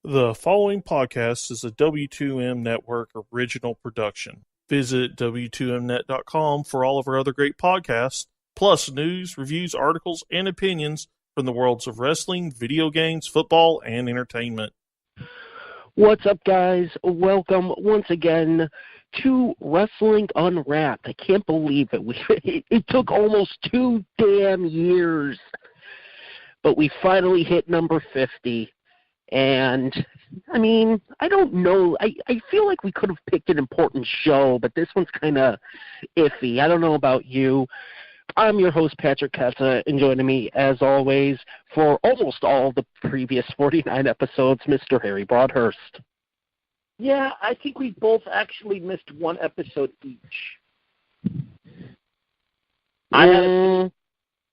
The following podcast is a W2M Network original production. Visit W2Mnet.com for all of our other great podcasts, plus news, reviews, articles, and opinions from the worlds of wrestling, video games, football, and entertainment. What's up, guys? Welcome once again to Wrestling Unwrapped. I can't believe it. It took almost 2 damn years, but we finally hit number 50. And, I mean, I don't know. I feel like we could have picked an important show, but this one's kind of iffy. I don't know about you. I'm your host, Patrick Kessa, and joining me, as always, for almost all the previous 49 episodes, Mr. Harry Broadhurst. Yeah, I think we both actually missed one episode each.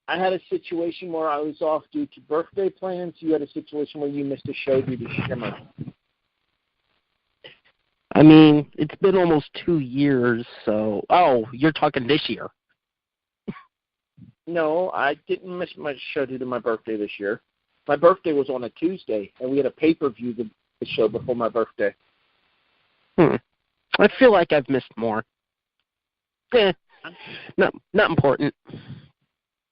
I had a situation where I was off due to birthday plans. You had a situation where you missed a show due to Shimmer. I mean, it's been almost 2 years, so... Oh, you're talking this year. No, I didn't miss my show due to my birthday this year. My birthday was on a Tuesday, and we had a pay-per-view the show before my birthday. I feel like I've missed more. Not important.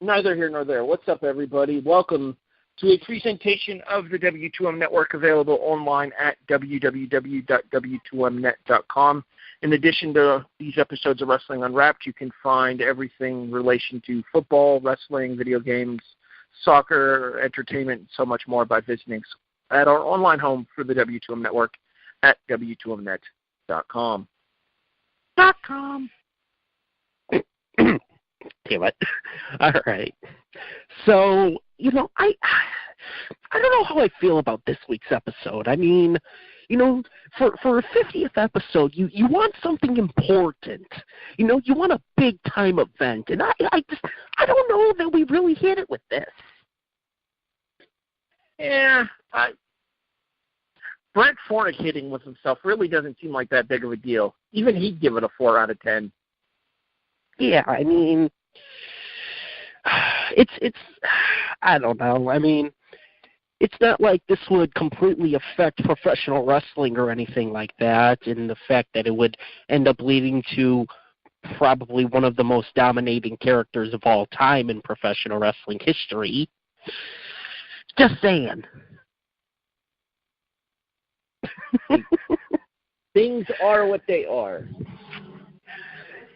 Neither here nor there. What's up, everybody? Welcome to a presentation of the W2M Network, available online at www.w2mnet.com. In addition to these episodes of Wrestling Unwrapped, you can find everything in relation to football, wrestling, video games, soccer, entertainment, and so much more by visiting at our online home for the W2M Network at w2mnet.com. Damn it. All right. So, I don't know how I feel about this week's episode. I mean, for a 50th episode, you want something important. You want a big-time event. And I don't know that we really hit it with this. Yeah, Bret fornicating with himself really doesn't seem like that big of a deal. Even he'd give it a 4 out of 10. Yeah, I mean, it's I don't know. I mean, it's not like this would completely affect professional wrestling or anything like that, and the fact that it would end up leading to probably one of the most dominating characters of all time in professional wrestling history. Just saying. Things are what they are.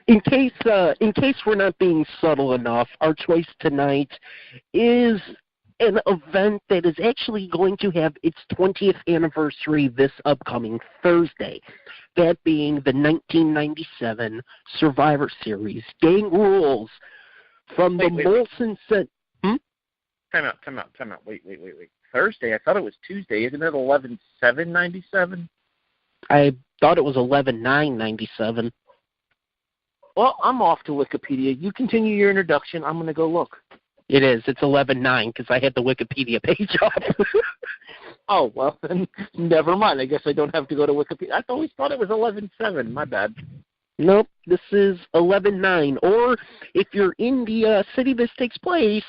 In case we're not being subtle enough, our choice tonight is an event that is actually going to have its 20th anniversary this upcoming Thursday. That being the 1997 Survivor Series. Gang Rules from the Molson Center. Time out. Wait. Thursday? I thought it was Tuesday. Isn't it 11/7/97? I thought it was 11/9/97. Well, I'm off to Wikipedia. You continue your introduction. I'm going to go look. It is. It's 11/9 because I had the Wikipedia page up. Oh, well, then never mind. I guess I don't have to go to Wikipedia. I always thought it was 11/7. My bad. Nope. This is 11/9. Or if you're in the city this takes place,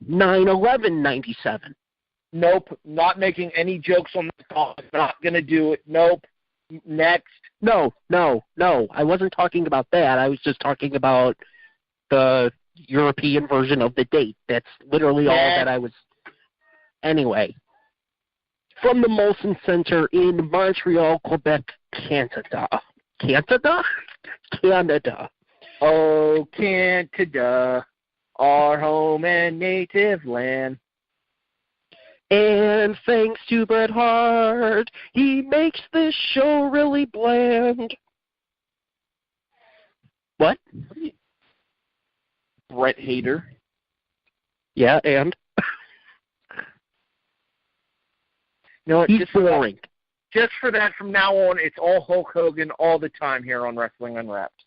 9/11/97. Nope. Not making any jokes on the call. Not going to do it. Nope. Next. No. I wasn't talking about that. I was just talking about the European version of the date. That's literally all that I was... Anyway. From the Molson Center in Montreal, Quebec, Canada. Canada? Oh, Canada, our home and native land. And thanks to Bret Hart, he makes this show really bland. What? Bret hater. Yeah, and? He's boring. Just for that, from now on, it's all Hulk Hogan all the time here on Wrestling Unwrapped.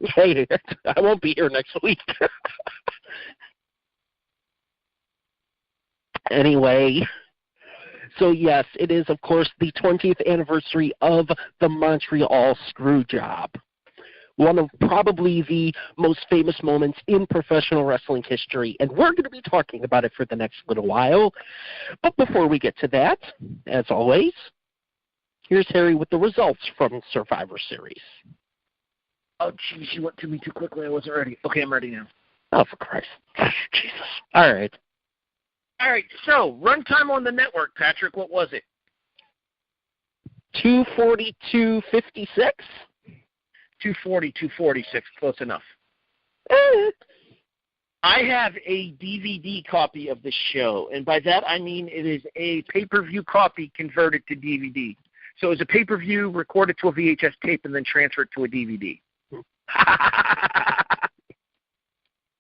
Hey, I won't be here next week. Anyway, so yes, it is, of course, the 20th anniversary of the Montreal Screwjob. one of probably the most famous moments in professional wrestling history, and we're going to be talking about it for the next little while. But before we get to that, as always, here's Harry with the results from Survivor Series. Oh, jeez, you went to me too quickly. I wasn't ready. Okay, I'm ready now. Oh, for Christ. Jesus. All right, so runtime on the network, Patrick, what was it? 242.56? 240, 246, close enough. I have a DVD copy of the show, and by that I mean it is a pay-per-view copy converted to DVD. So it was a pay-per-view recorded to a VHS tape and then transferred to a DVD.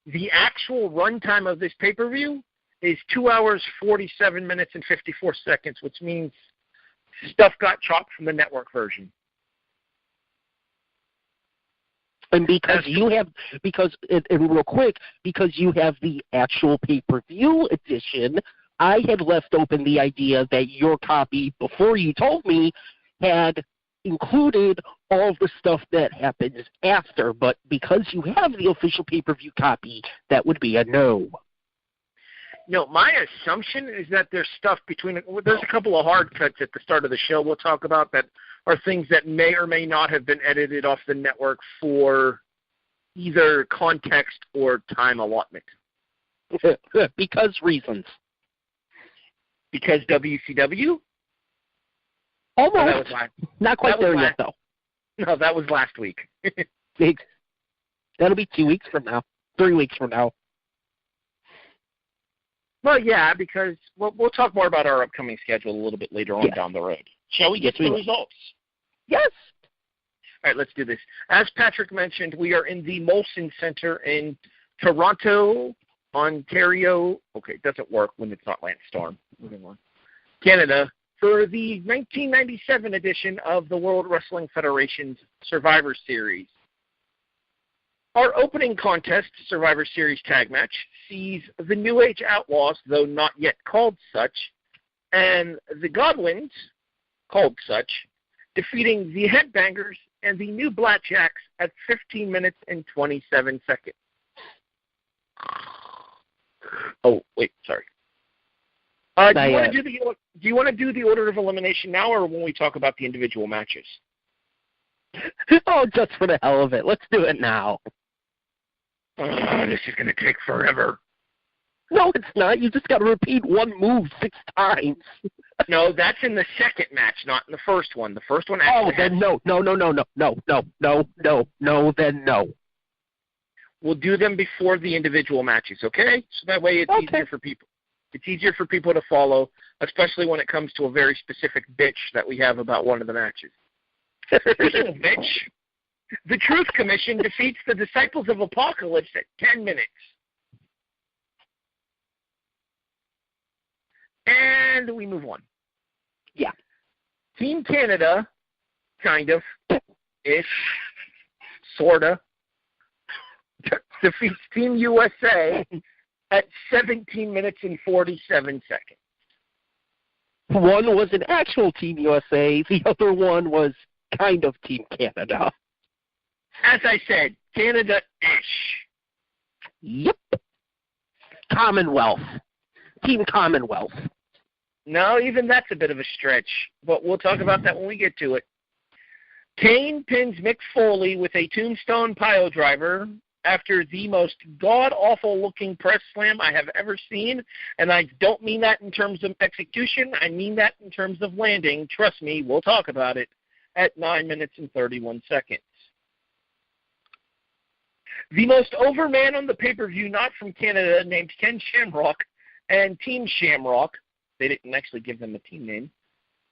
The actual runtime of this pay-per-view is 2 hours, 47 minutes, and 54 seconds, which means stuff got chopped from the network version. And real quick, because you have the actual pay-per-view edition, I had left open the idea that your copy, before you told me, had included all of the stuff that happens after. But because you have the official pay-per-view copy, that would be a no. No, my assumption is that there's stuff between – there's a couple of hard cuts at the start of the show we'll talk about that are things that may or may not have been edited off the network for either context or time allotment. Because reasons. Because WCW? Almost. Not quite there yet, though. No, that was last week. That'll be 2 weeks from now. 3 weeks from now. Well, yeah, because we'll talk more about our upcoming schedule a little bit later on down the road. Shall we get to the results? Yes. All right, let's do this. As Patrick mentioned, we are in the Molson Center in Toronto, Ontario. Okay, it doesn't work when it's not Lance Storm. Moving on. Canada, for the 1997 edition of the World Wrestling Federation's Survivor Series. Our opening contest, Survivor Series tag match, sees the New Age Outlaws, though not yet called such, and the Godwins, called such, defeating the Headbangers and the New Blackjacks at 15 minutes and 27 seconds. Oh, wait, sorry. Do you want to do the order of elimination now, or when we talk about the individual matches? Oh, just for the hell of it. Let's do it now. This is going to take forever. No, it's not. You just got to repeat one move 6 times. No, that's in the second match, not in the first one. The first one actually then no, then no. We'll do them before the individual matches, okay? So that way it's easier for people. It's easier for people to follow, especially when it comes to a very specific bitch that we have about one of the matches. Speaking of bitch, the Truth Commission defeats the Disciples of Apocalypse at 10 minutes. And we move on. Yeah. Team Canada, kind of, ish, sorta, defeats Team USA at 17 minutes and 47 seconds. One was an actual Team USA. The other one was kind of Team Canada. As I said, Canada-ish. Yep. Commonwealth. Team Commonwealth. No, even that's a bit of a stretch, but we'll talk about that when we get to it. Kane pins Mick Foley with a tombstone pile driver after the most god-awful looking press slam I have ever seen, and I don't mean that in terms of execution. I mean that in terms of landing. Trust me, we'll talk about it at 9 minutes and 31 seconds. The most over man on the pay-per-view, not from Canada, named Ken Shamrock, and Team Shamrock, they didn't actually give them a team name,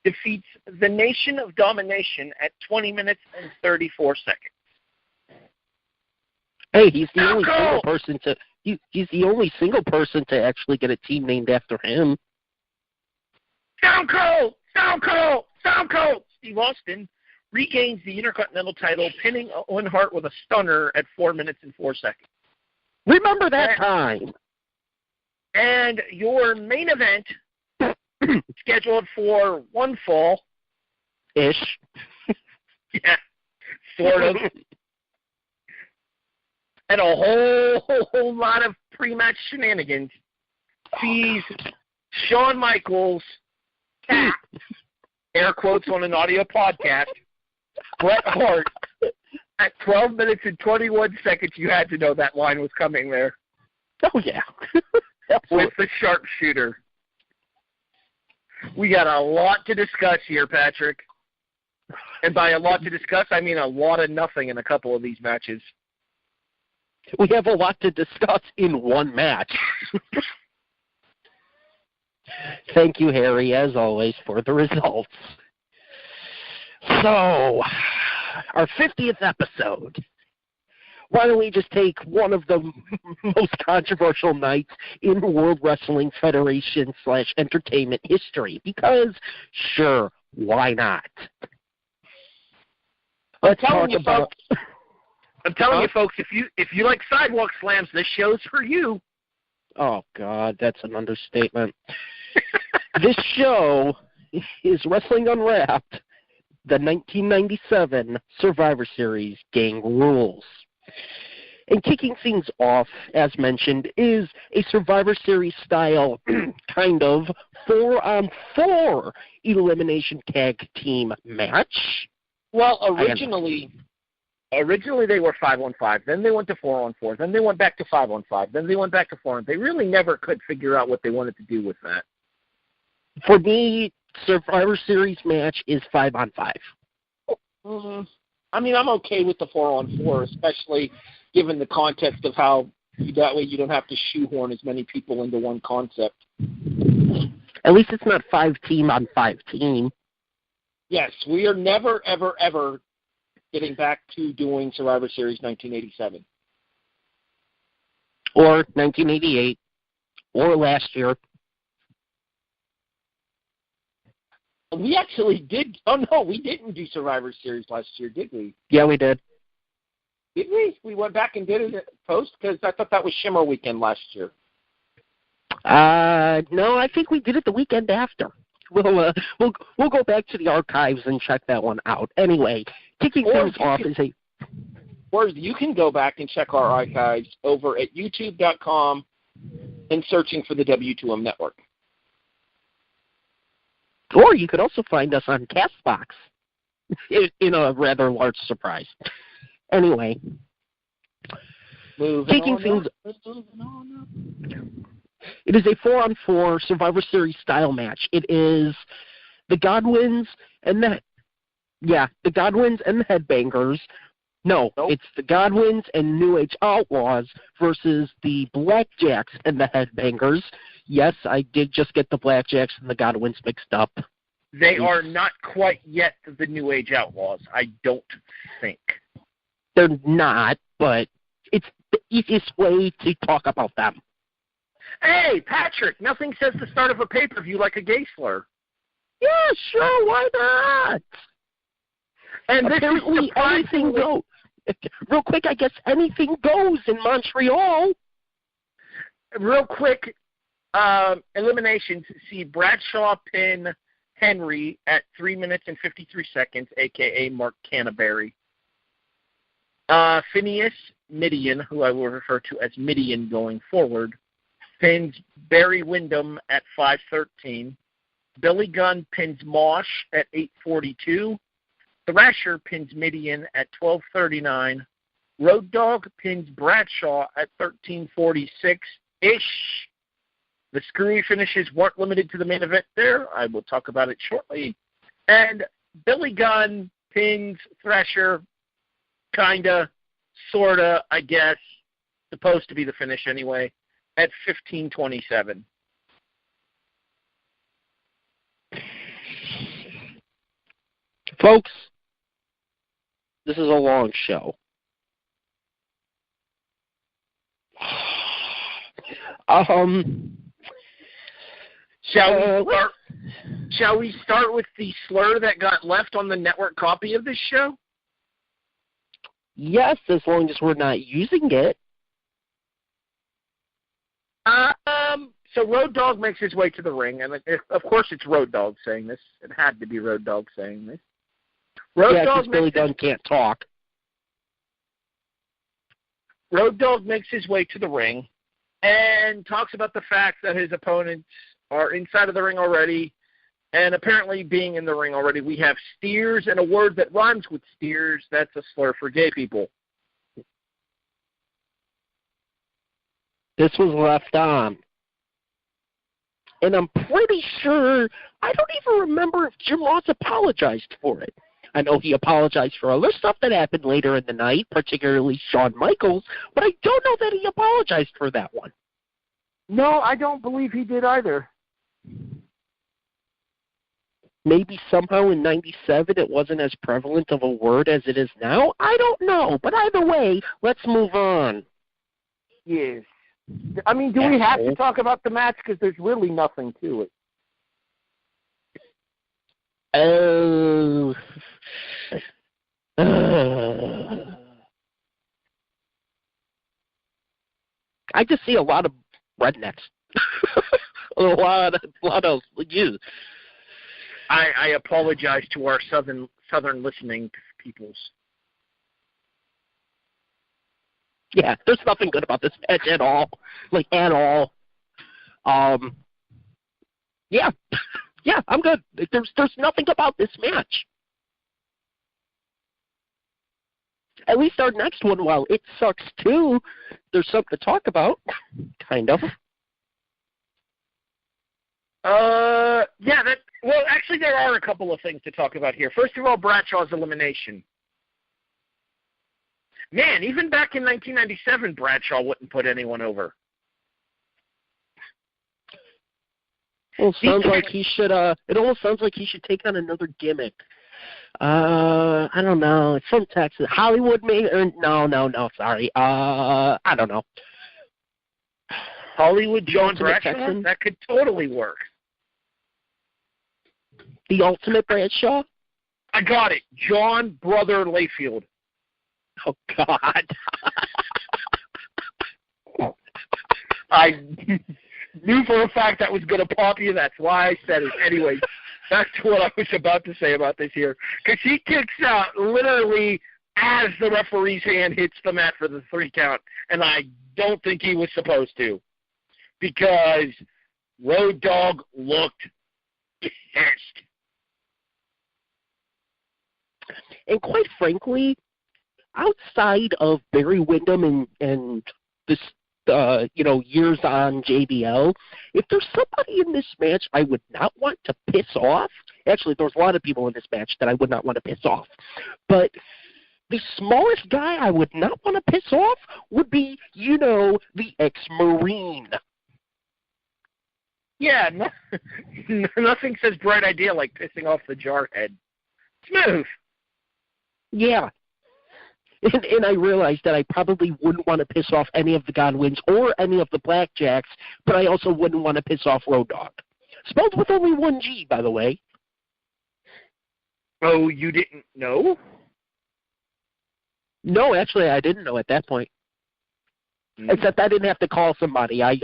defeats the Nation of Domination at 20 minutes and 34 seconds. Hey, he's the only single person to he's the only single person to actually get a team named after him. Stone Cold! Stone Cold! Stone Cold! Steve Austin regains the Intercontinental title, pinning Owen Hart with a stunner at 4 minutes and 4 seconds. Remember that time. And your main event, scheduled for one fall. Ish. Yeah, sort of. and a whole lot of pre-match shenanigans sees Shawn Michaels cat, air quotes on an audio podcast, Bret Hart, at 12 minutes and 21 seconds. You had to know that line was coming there. Oh, yeah. With the sharpshooter. We got a lot to discuss here, Patrick. And by a lot to discuss, I mean a lot of nothing in a couple of these matches. We have a lot to discuss in one match. Thank you, Harry, as always, for the results. So, our 50th episode. Why don't we just take one of the most controversial nights in World Wrestling Federation / entertainment history? Because, sure, why not? I'm telling you, folks, if you like sidewalk slams, this show's for you. Oh, God, that's an understatement. This show is Wrestling Unwrapped, the 1997 Survivor Series Gang Rules. And kicking things off, as mentioned, is a Survivor Series style kind of 4-on-4 elimination tag team match. Well, originally they were 5-on-5. Then they went to 4-on-4. Then they went back to 5-on-5. Then they went back to 4-on-5. They really never could figure out what they wanted to do with that. For me, Survivor Series match is 5-on-5. I mean, I'm okay with the 4-on-4, especially given the context of how that way you don't have to shoehorn as many people into one concept. At least it's not 5-team-on-5-team. Yes, we are never, ever, ever getting back to doing Survivor Series 1987. Or 1988. Or last year. We actually did. Oh, no, we didn't do Survivor Series last year, did we? Yeah, we did. Did we? We went back and did it post? Because I thought that was Shimmer Weekend last year. No, I think we did it the weekend after. We'll go back to the archives and check that one out. Anyway, kicking things off is a... Or you can go back and check our archives over at youtube.com and searching for the W2M Network. Or you could also find us on CastBox, in a rather large surprise. Anyway, taking things... It is a 4-on-4 Survivor Series style match. It is the Godwins and the Headbangers. No, it's the Godwins and New Age Outlaws versus the Blackjacks and the Headbangers. Yes, I did just get the Blackjacks and the Godwins mixed up. They are not quite yet the New Age Outlaws, I don't think. They're not, but it's the easiest way to talk about them. Hey, Patrick, nothing says the start of a pay-per-view like a gay slur. Yeah, sure, why not? And apparently anything goes. Real quick, I guess anything goes in Montreal. Real quick, eliminations. See Bradshaw pin Henry at 3 minutes and 53 seconds, a.k.a. Mark Canterbury. Phineas Midian, who I will refer to as Midian going forward, pins Barry Windham at 5:13. Billy Gunn pins Mosh at 8:42. Thrasher pins Midian at 12:39. Road Dogg pins Bradshaw at 13:46-ish. The screwy finishes weren't limited to the main event there. I will talk about it shortly. And Billy Gunn pins Thrasher, kinda, sorta, I guess, supposed to be the finish anyway, at 15:27. Folks, this is a long show. Shall we start with the slur that got left on the network copy of this show? Yes, as long as we're not using it. So Road Dogg makes his way to the ring, and of course it's Road Dogg saying this. It had to be Road Dogg saying this. Because Billy Gunn can't talk. Road Dogg makes his way to the ring and talks about the fact that his opponents are inside of the ring already, and apparently being in the ring already, we have steers and a word that rhymes with steers. That's a slur for gay people. This was left on. And I'm pretty sure, I don't even remember if Jim Ross apologized for it. I know he apologized for other stuff that happened later in the night, particularly Shawn Michaels, but I don't know that he apologized for that one. No, I don't believe he did either. Maybe somehow in 97 it wasn't as prevalent of a word as it is now? I don't know, but either way, let's move on. Yes. I mean, do we have to talk about the match? Because there's really nothing to it. I just see a lot of rednecks. a lot of you. I apologize to our southern listening peoples. Yeah, there's nothing good about this match at all. Like, at all. Yeah. Yeah, I'm good. There's nothing about this match. At least our next one, while it sucks too, there's something to talk about. Kind of. Yeah, well, actually, there are a couple of things to talk about here. First of all, Bradshaw's elimination. Man, even back in 1997, Bradshaw wouldn't put anyone over. Well, sounds like he should. It almost sounds like he should take on another gimmick. I don't know. It's from Texas, Hollywood, maybe. No. Sorry. I don't know. Hollywood John Bradshaw. That could totally work. The Ultimate Bradshaw. I got it. John Brother Layfield. Oh, God. I knew for a fact that was going to pop you. That's why I said it. Anyway, back to what I was about to say about this here. Because he kicks out literally as the referee's hand hits the mat for the 3 count. And I don't think he was supposed to. Because Road Dogg looked pissed. And quite frankly, outside of Barry Windham and this, years on JBL, if there's somebody in this match I would not want to piss off, actually there's a lot of people in this match that I would not want to piss off, but the smallest guy I would not want to piss off would be, the ex-Marine. Yeah, nothing says bright idea like pissing off the jarhead. Smooth. Yeah. And I realized that I probably wouldn't want to piss off any of the Godwins or any of the Blackjacks, but I also wouldn't want to piss off Road Dogg. Spelled with only one G, by the way. Oh, you didn't know? No, actually, I didn't know at that point. Except I didn't have to call somebody. I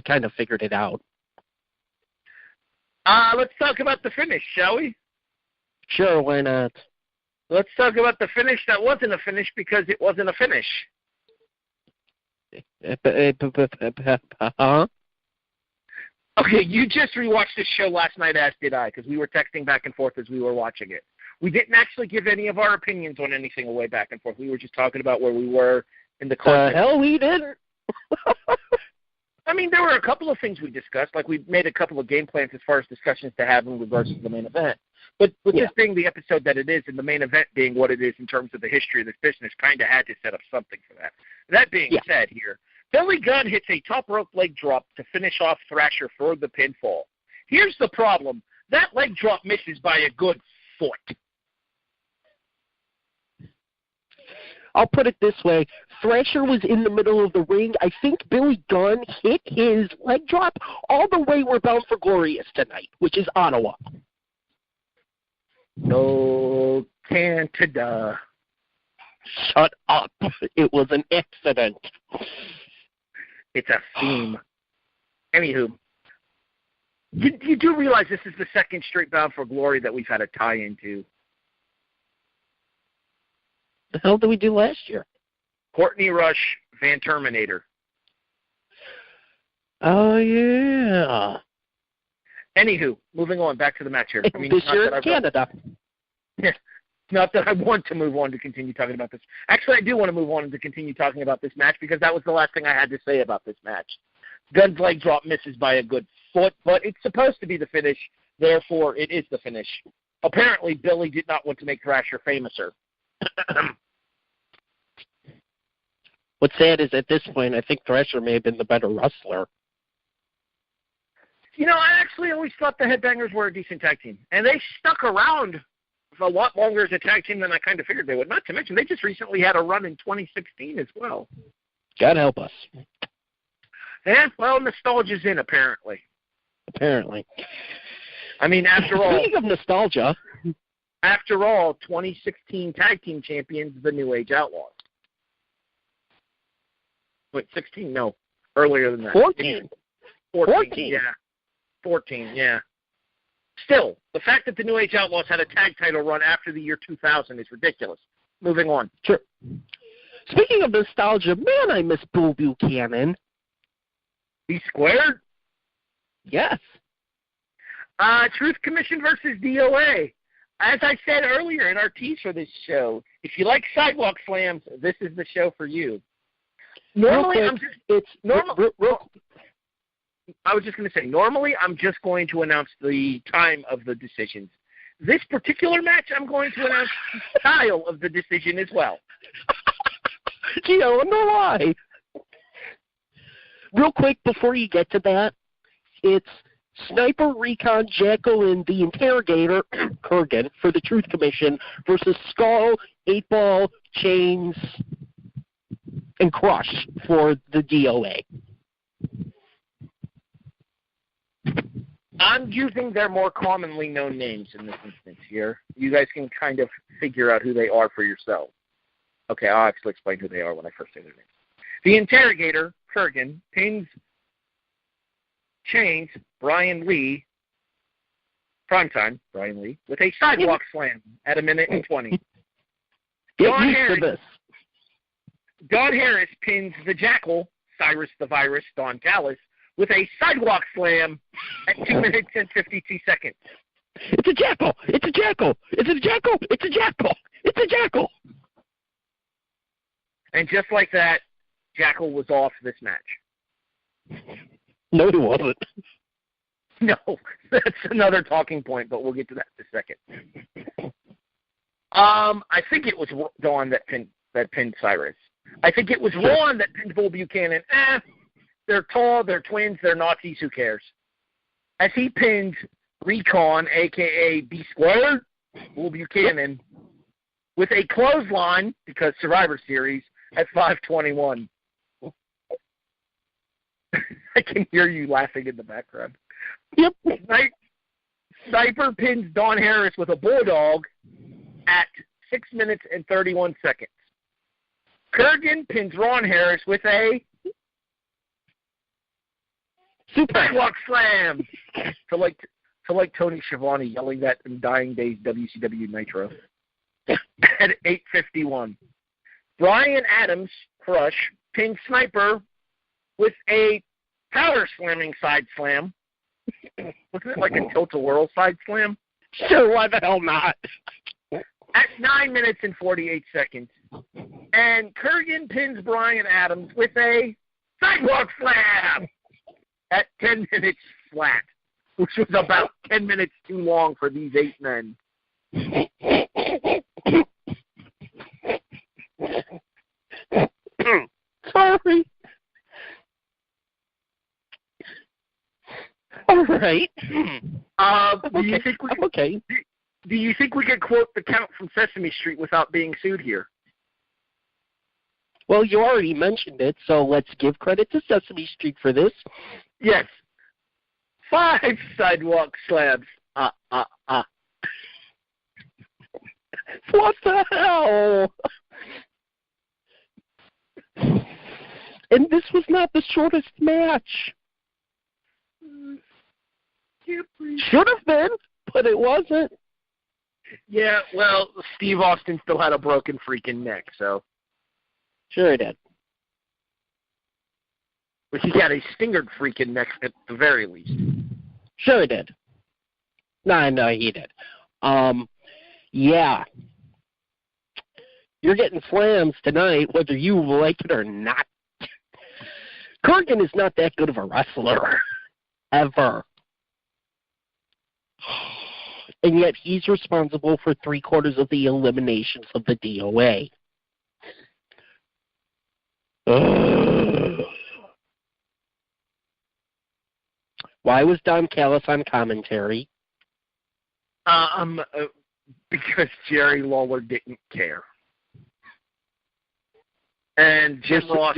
kind of figured it out. Let's talk about the finish, shall we? Sure, why not? Let's talk about the finish that wasn't a finish because it wasn't a finish. Huh? Okay, you just rewatched this show last night, as did I, because we were texting back and forth as we were watching it. We didn't actually give any of our opinions on anything away back and forth. We were just talking about where we were in the context. Hell, we didn't. I mean, there were a couple of things we discussed. Like, we made a couple of game plans as far as discussions to have in regards to the main event. But with this being the episode that it is, and the main event being what it is in terms of the history of this business, kind of had to set up something for that. That being said here, Billy Gunn hits a top rope leg drop to finish off Thrasher for the pinfall. Here's the problem. That leg drop misses by a good foot. I'll put it this way. Thrasher was in the middle of the ring. I think Billy Gunn hit his leg drop all the way where Bound for Glory is tonight, which is Ottawa. No, Canada. Shut up. It was an accident. It's a theme. Anywho, you do realize this is the second straight Bound for Glory that we've had a tie into. The hell did we do last year? Courtney Rush, Van Terminator. Oh, yeah. Anywho, moving on, back to the match here. This year in Canada. Yeah. Not that I want to move on to continue talking about this. Actually, I do want to move on to continue talking about this match because that was the last thing I had to say about this match. Gunn's leg drop misses by a good foot, but it's supposed to be the finish. Therefore, it is the finish. Apparently, Billy did not want to make Thrasher famouser. What's sad is at this point, I think Thrasher may have been the better wrestler. You know, I actually always thought the Headbangers were a decent tag team, and they stuck around for a lot longer as a tag team than I kind of figured they would. Not to mention, they just recently had a run in 2016 as well. God help us. Yeah, well, nostalgia's in, apparently. Apparently. I mean, after all... Speaking of nostalgia... After all, 2016 tag team champions, the New Age Outlaws. Wait, 16? No. Earlier than that. 14. 14, yeah. 14, yeah. Still, the fact that the New Age Outlaws had a tag title run after the year 2000 is ridiculous. Moving on. Sure. Speaking of nostalgia, man, I miss Bull Buchanan. B squared? Yes. Truth Commission versus DOA. As I said earlier in our tease for this show, if you like sidewalk slams, this is the show for you. Normally, I was just going to say, normally I'm just going to announce the time of the decisions. This particular match, I'm going to announce the style of the decision as well. Gee, I wonder why. Real quick, before you get to that, it's Sniper, Recon, Jackal, and the Interrogator, Kurgan, for the Truth Commission, versus Skull, 8-Ball, Chains, and Crush for the DOA. I'm using their more commonly known names in this instance here. You guys can kind of figure out who they are for yourselves. Okay, I'll actually explain who they are when I first say their names. The Interrogator, Kurgan, pins Chains, Brian Lee, primetime, Brian Lee, with a sidewalk slam at 1:20. Don Harris pins the Jackal, Cyrus the Virus, Don Callis, with a sidewalk slam at 2 minutes and 52 seconds. It's a Jackal! It's a Jackal! It's a Jackal! It's a Jackal! It's a Jackal! And just like that, Jackal was off this match. No, he wasn't. No, that's another talking point, but we'll get to that in a second. I think it was Dawn that pinned Cyrus. I think it was Ron that pinned Bull Buchanan. They're tall, they're twins, they're Nazis, who cares? As he pinned Recon, a.k.a. B Squared, Bull Buchanan, with a clothesline, because Survivor Series, at 5:21. I can hear you laughing in the background. Yep. Sniper pins Don Harris with a Bulldog at 6 minutes and 31 seconds. Kurgan pins Ron Harris with a sidewalk slam to like Tony Schiavone yelling that in Dying Days WCW Nitro at 8:51. Brian Adams, Crush, pins Sniper with a power slamming side slam. Wasn't it like a tilt-a-whirl side slam? Sure, why the hell not? At 9 minutes and 48 seconds. And Kurgan pins Brian Adams with a sidewalk slam at 10 minutes flat, which was about 10 minutes too long for these 8 men. Sorry. All right. Do you think we could quote the Count from Sesame Street without being sued here? Well, you already mentioned it, so let's give credit to Sesame Street for this. Yes. 5 sidewalk slams. What the hell? And this was not the shortest match. Should have been, but it wasn't. Yeah, well, Steve Austin still had a broken freaking neck, so. Sure he did. But he got a stinger freaking neck at the very least. Sure he did. No, he did. Yeah. You're getting slams tonight, whether you like it or not. Kurgan is not that good of a wrestler. Ever. And yet he's responsible for 3/4 of the eliminations of the DOA. Why was Don Callis on commentary? Because Jerry Lawler didn't care. And Jim Ross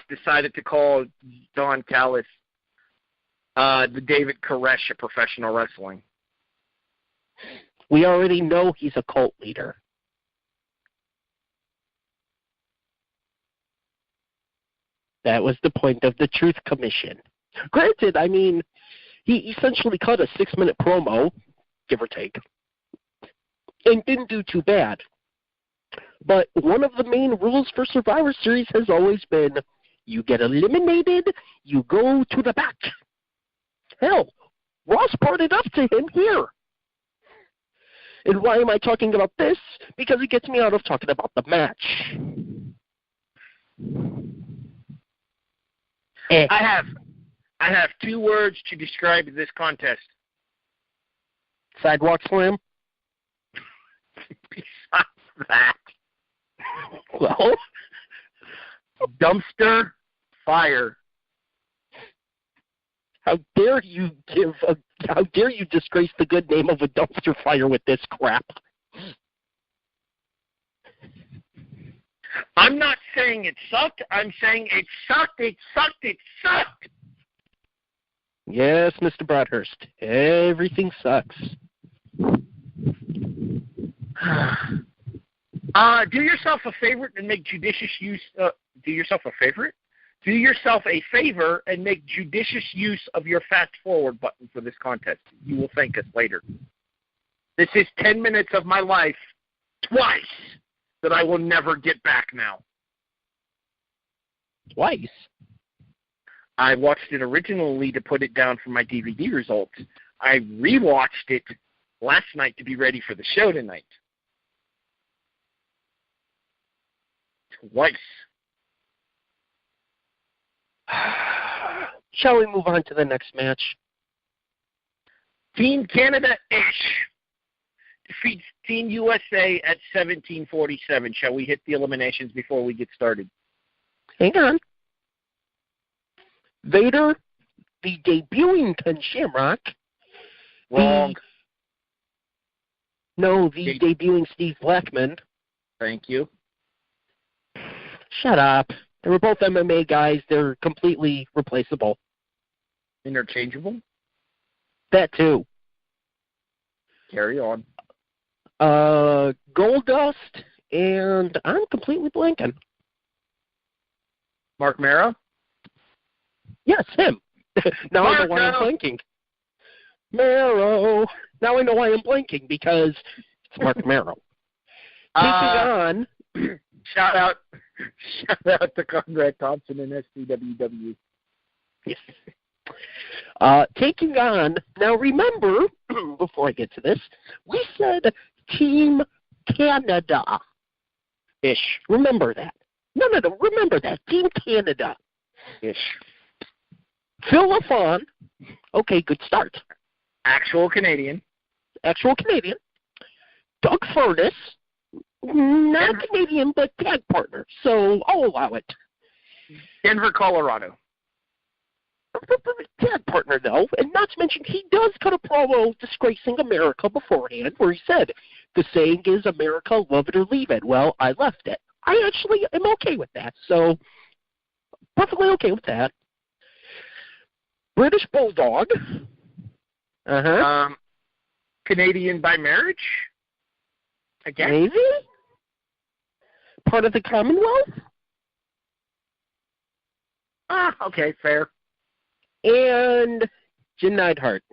decided to call Don Callis the David Koresh of professional wrestling. We already know he's a cult leader. That was the point of the Truth Commission. Granted, I mean, he essentially cut a 6-minute promo, give or take, and didn't do too bad. But one of the main rules for Survivor Series has always been, you get eliminated, you go to the back. Hell, Ross brought it up to him here. And why am I talking about this? Because it gets me out of talking about the match. I have 2 words to describe this contest. Sidewalk slam? Besides that. Well, dumpster fire. How dare you disgrace the good name of a dumpster fire with this crap? I'm not saying it sucked. I'm saying it sucked. It sucked. Yes, Mr. Broadhurst. Everything sucks. Do yourself a favor and make judicious use. Do yourself a favor and make judicious use of your fast forward button for this contest. You will thank us later. This is 10 minutes of my life, twice, that I will never get back now. Twice? I watched it originally to put it down for my DVD results. I rewatched it last night to be ready for the show tonight. Twice. Shall we move on to the next match? Team Canada-ish defeats Team USA at 17:47. Shall we hit the eliminations before we get started? Hang on. Vader, the debuting Ken Shamrock. Wrong. The debuting Steve Blackman. Thank you. Shut up. They were both MMA guys. They're completely replaceable. Interchangeable? That too. Carry on. Goldust, and I'm completely blanking. Mark Mara? Yes, him. Now I know why I'm blanking. Marrow. Now I know why I'm blanking, because it's Mark Marrow. Taking on... Shout out to Conrad Thompson and SCWW. Yes. Taking on, now remember, before I get to this, we said Team Canada-ish. Remember that. No, remember that. Team Canada-ish. Phil LaFon, okay, good start. Actual Canadian. Doug Furness, not Canadian, but tag partner, so I'll allow it. Denver, Colorado. Tag partner, though, and not to mention he does cut a promo disgracing America beforehand, where he said, the saying is America, love it or leave it. Well, I left it. I actually am okay with that, so perfectly okay with that. British Bulldog. Canadian by marriage? Again? Maybe? Part of the Commonwealth? Okay, fair. And Jim Neidhart.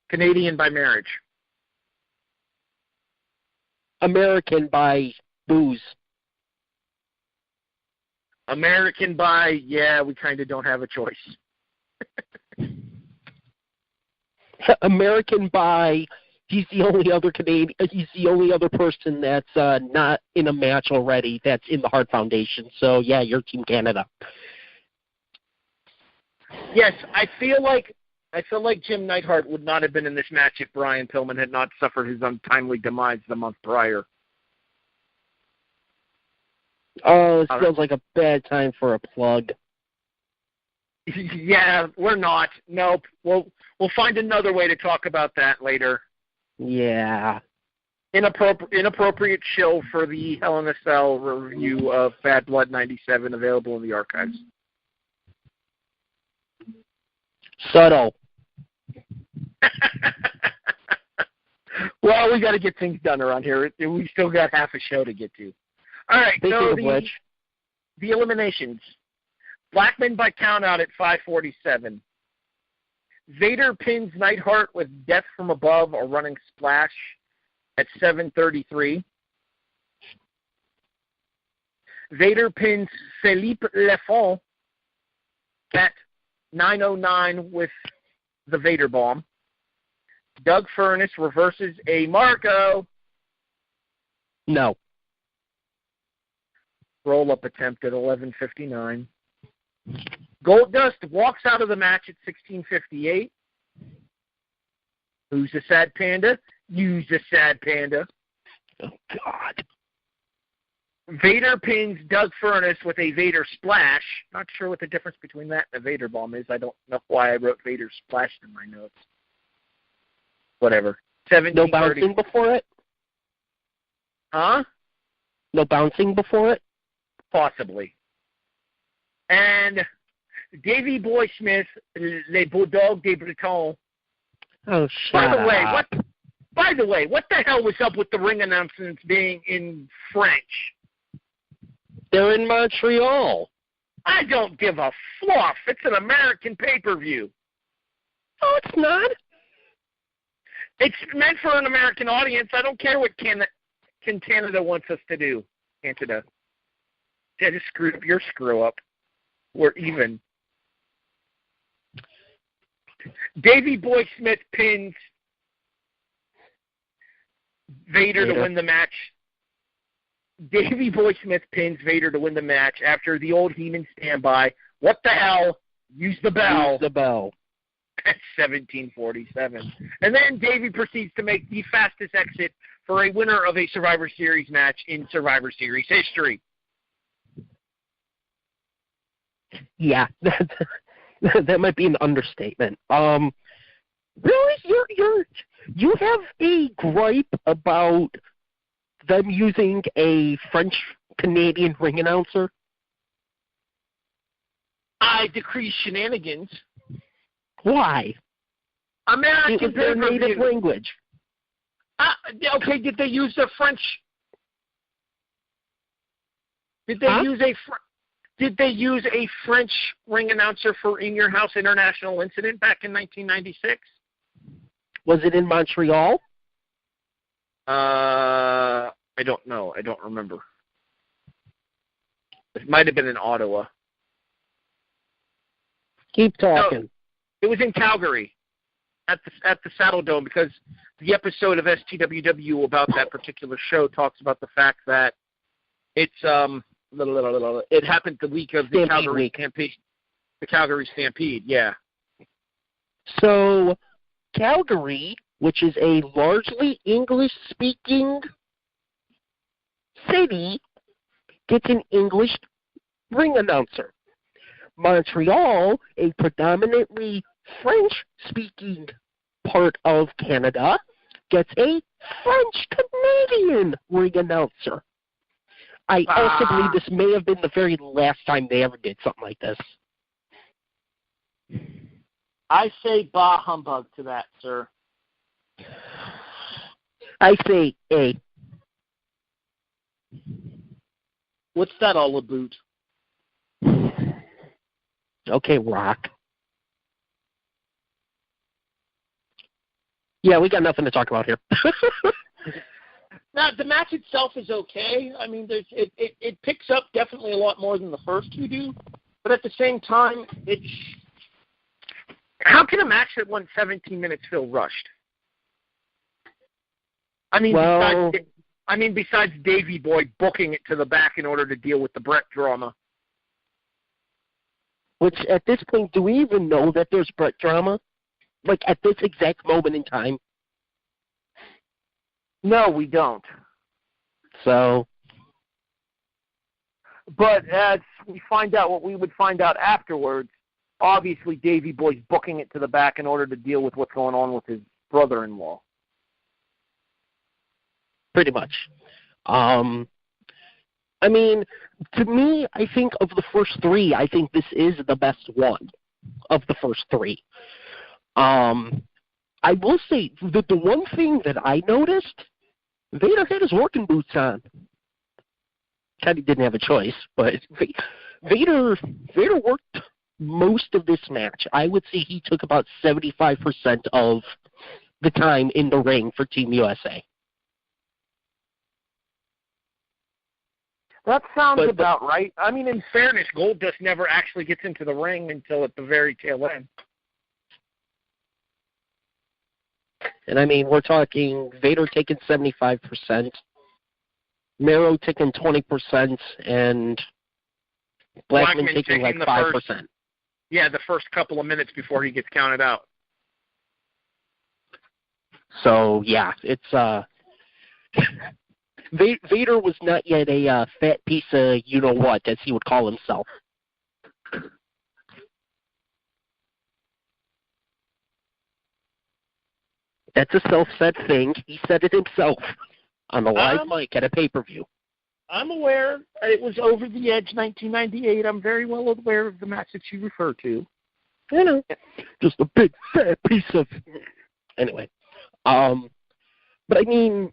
Canadian by marriage. American by booze. American by, yeah, we kind of don't have a choice. American by, he's the only other Canadian. He's the only other person that's not in a match already that's in the Hart Foundation. So yeah, you're Team Canada. Yes, I feel like Jim Neidhart would not have been in this match if Brian Pillman had not suffered his untimely demise the month prior. Oh, it feels like a bad time for a plug. Yeah, we're not. Nope. We'll find another way to talk about that later. Yeah. Inappropriate shill for the Hell in a Cell review of Bad Blood 97 available in the archives. Subtle. Well, we got to get things done around here. We still got half a show to get to. All right, so the eliminations. Blackman by countout at 5:47. Vader pins Neidhart with Death from Above, a running splash at 7:33. Vader pins Philippe Lafont at 9:09 with the Vader Bomb. Doug Furnace reverses a Marco. No. Roll-up attempt at 11:59. Goldust walks out of the match at 16:58. Who's the sad panda? You's the sad panda. Oh, God. Vader pins Doug Furnace with a Vader splash. Not sure what the difference between that and a Vader bomb is. I don't know why I wrote Vader splash in my notes. Whatever. No bouncing before it? Huh? No bouncing before it? Possibly. And Davey Boy Smith, Les Bulldogs des Bretons. Oh, By the way, what the hell was up with the ring announcements being in French? They're in Montreal. I don't give a fluff. It's an American pay-per-view. Oh, it's not. It's meant for an American audience. I don't care what Canada wants us to do. Canada. I just screwed up your screw-up. We're even. Davey Boy Smith pins Vader to win the match. Davey Boy Smith pins Vader to win the match after the old Heenan standby. What the hell? Use the bell. Use the bell. At 17:47. And then Davey proceeds to make the fastest exit for a winner of a Survivor Series match in Survivor Series history. Yeah, that might be an understatement. Really, you have a gripe about them using a French-Canadian ring announcer? I decree shenanigans. Why? American their native language. Okay, did they use the French? Did they use a French ring announcer for In Your House International Incident back in 1996? Was it in Montreal? I don't know. I don't remember. It might have been in Ottawa. Keep talking. No, it was in Calgary at the Saddle Dome, because the episode of STWW about that particular show talks about the fact that it's it happened the week of the Calgary Stampede. The Calgary Stampede, yeah. So Calgary, which is a largely English-speaking city, gets an English ring announcer. Montreal, a predominantly French-speaking part of Canada, gets a French-Canadian ring announcer. I also believe this may have been the very last time they ever did something like this. I say bah humbug to that, sir. I say A. What's that all about? Okay, Rock. Yeah, we got nothing to talk about here. Now, the match itself is okay. I mean, it picks up definitely a lot more than the first two do. But at the same time, how can a match that went 17 minutes feel rushed? I mean, besides Davey Boy booking it to the back in order to deal with the Bret drama. Which, at this point, do we even know that there's Bret drama? Like, at this exact moment in time? No, we don't. So. But as we find out what we would find out afterwards, obviously Davey Boy's booking it to the back in order to deal with what's going on with his brother-in-law. Pretty much. I mean, to me, I think of the first three, I think this is the best one of the first three. I will say that the one thing that I noticed, Vader had his working boots on. Kind of didn't have a choice, but Vader worked most of this match. I would say he took about 75% of the time in the ring for Team USA. That sounds about right. I mean, in fairness, Goldust never actually gets into the ring until at the very tail end. And I mean, we're talking Vader taking 75%, Mero taking 20%, and Blackman taking like 5%. The first couple of minutes before he gets counted out. So, yeah, it's Vader was not yet a fat piece of you-know-what, as he would call himself. That's a self-said thing. He said it himself on the live mic at a pay-per-view. I'm aware. It was Over the Edge 1998. I'm very well aware of the match that you refer to. You know, just a big fat piece of... Anyway. But I mean,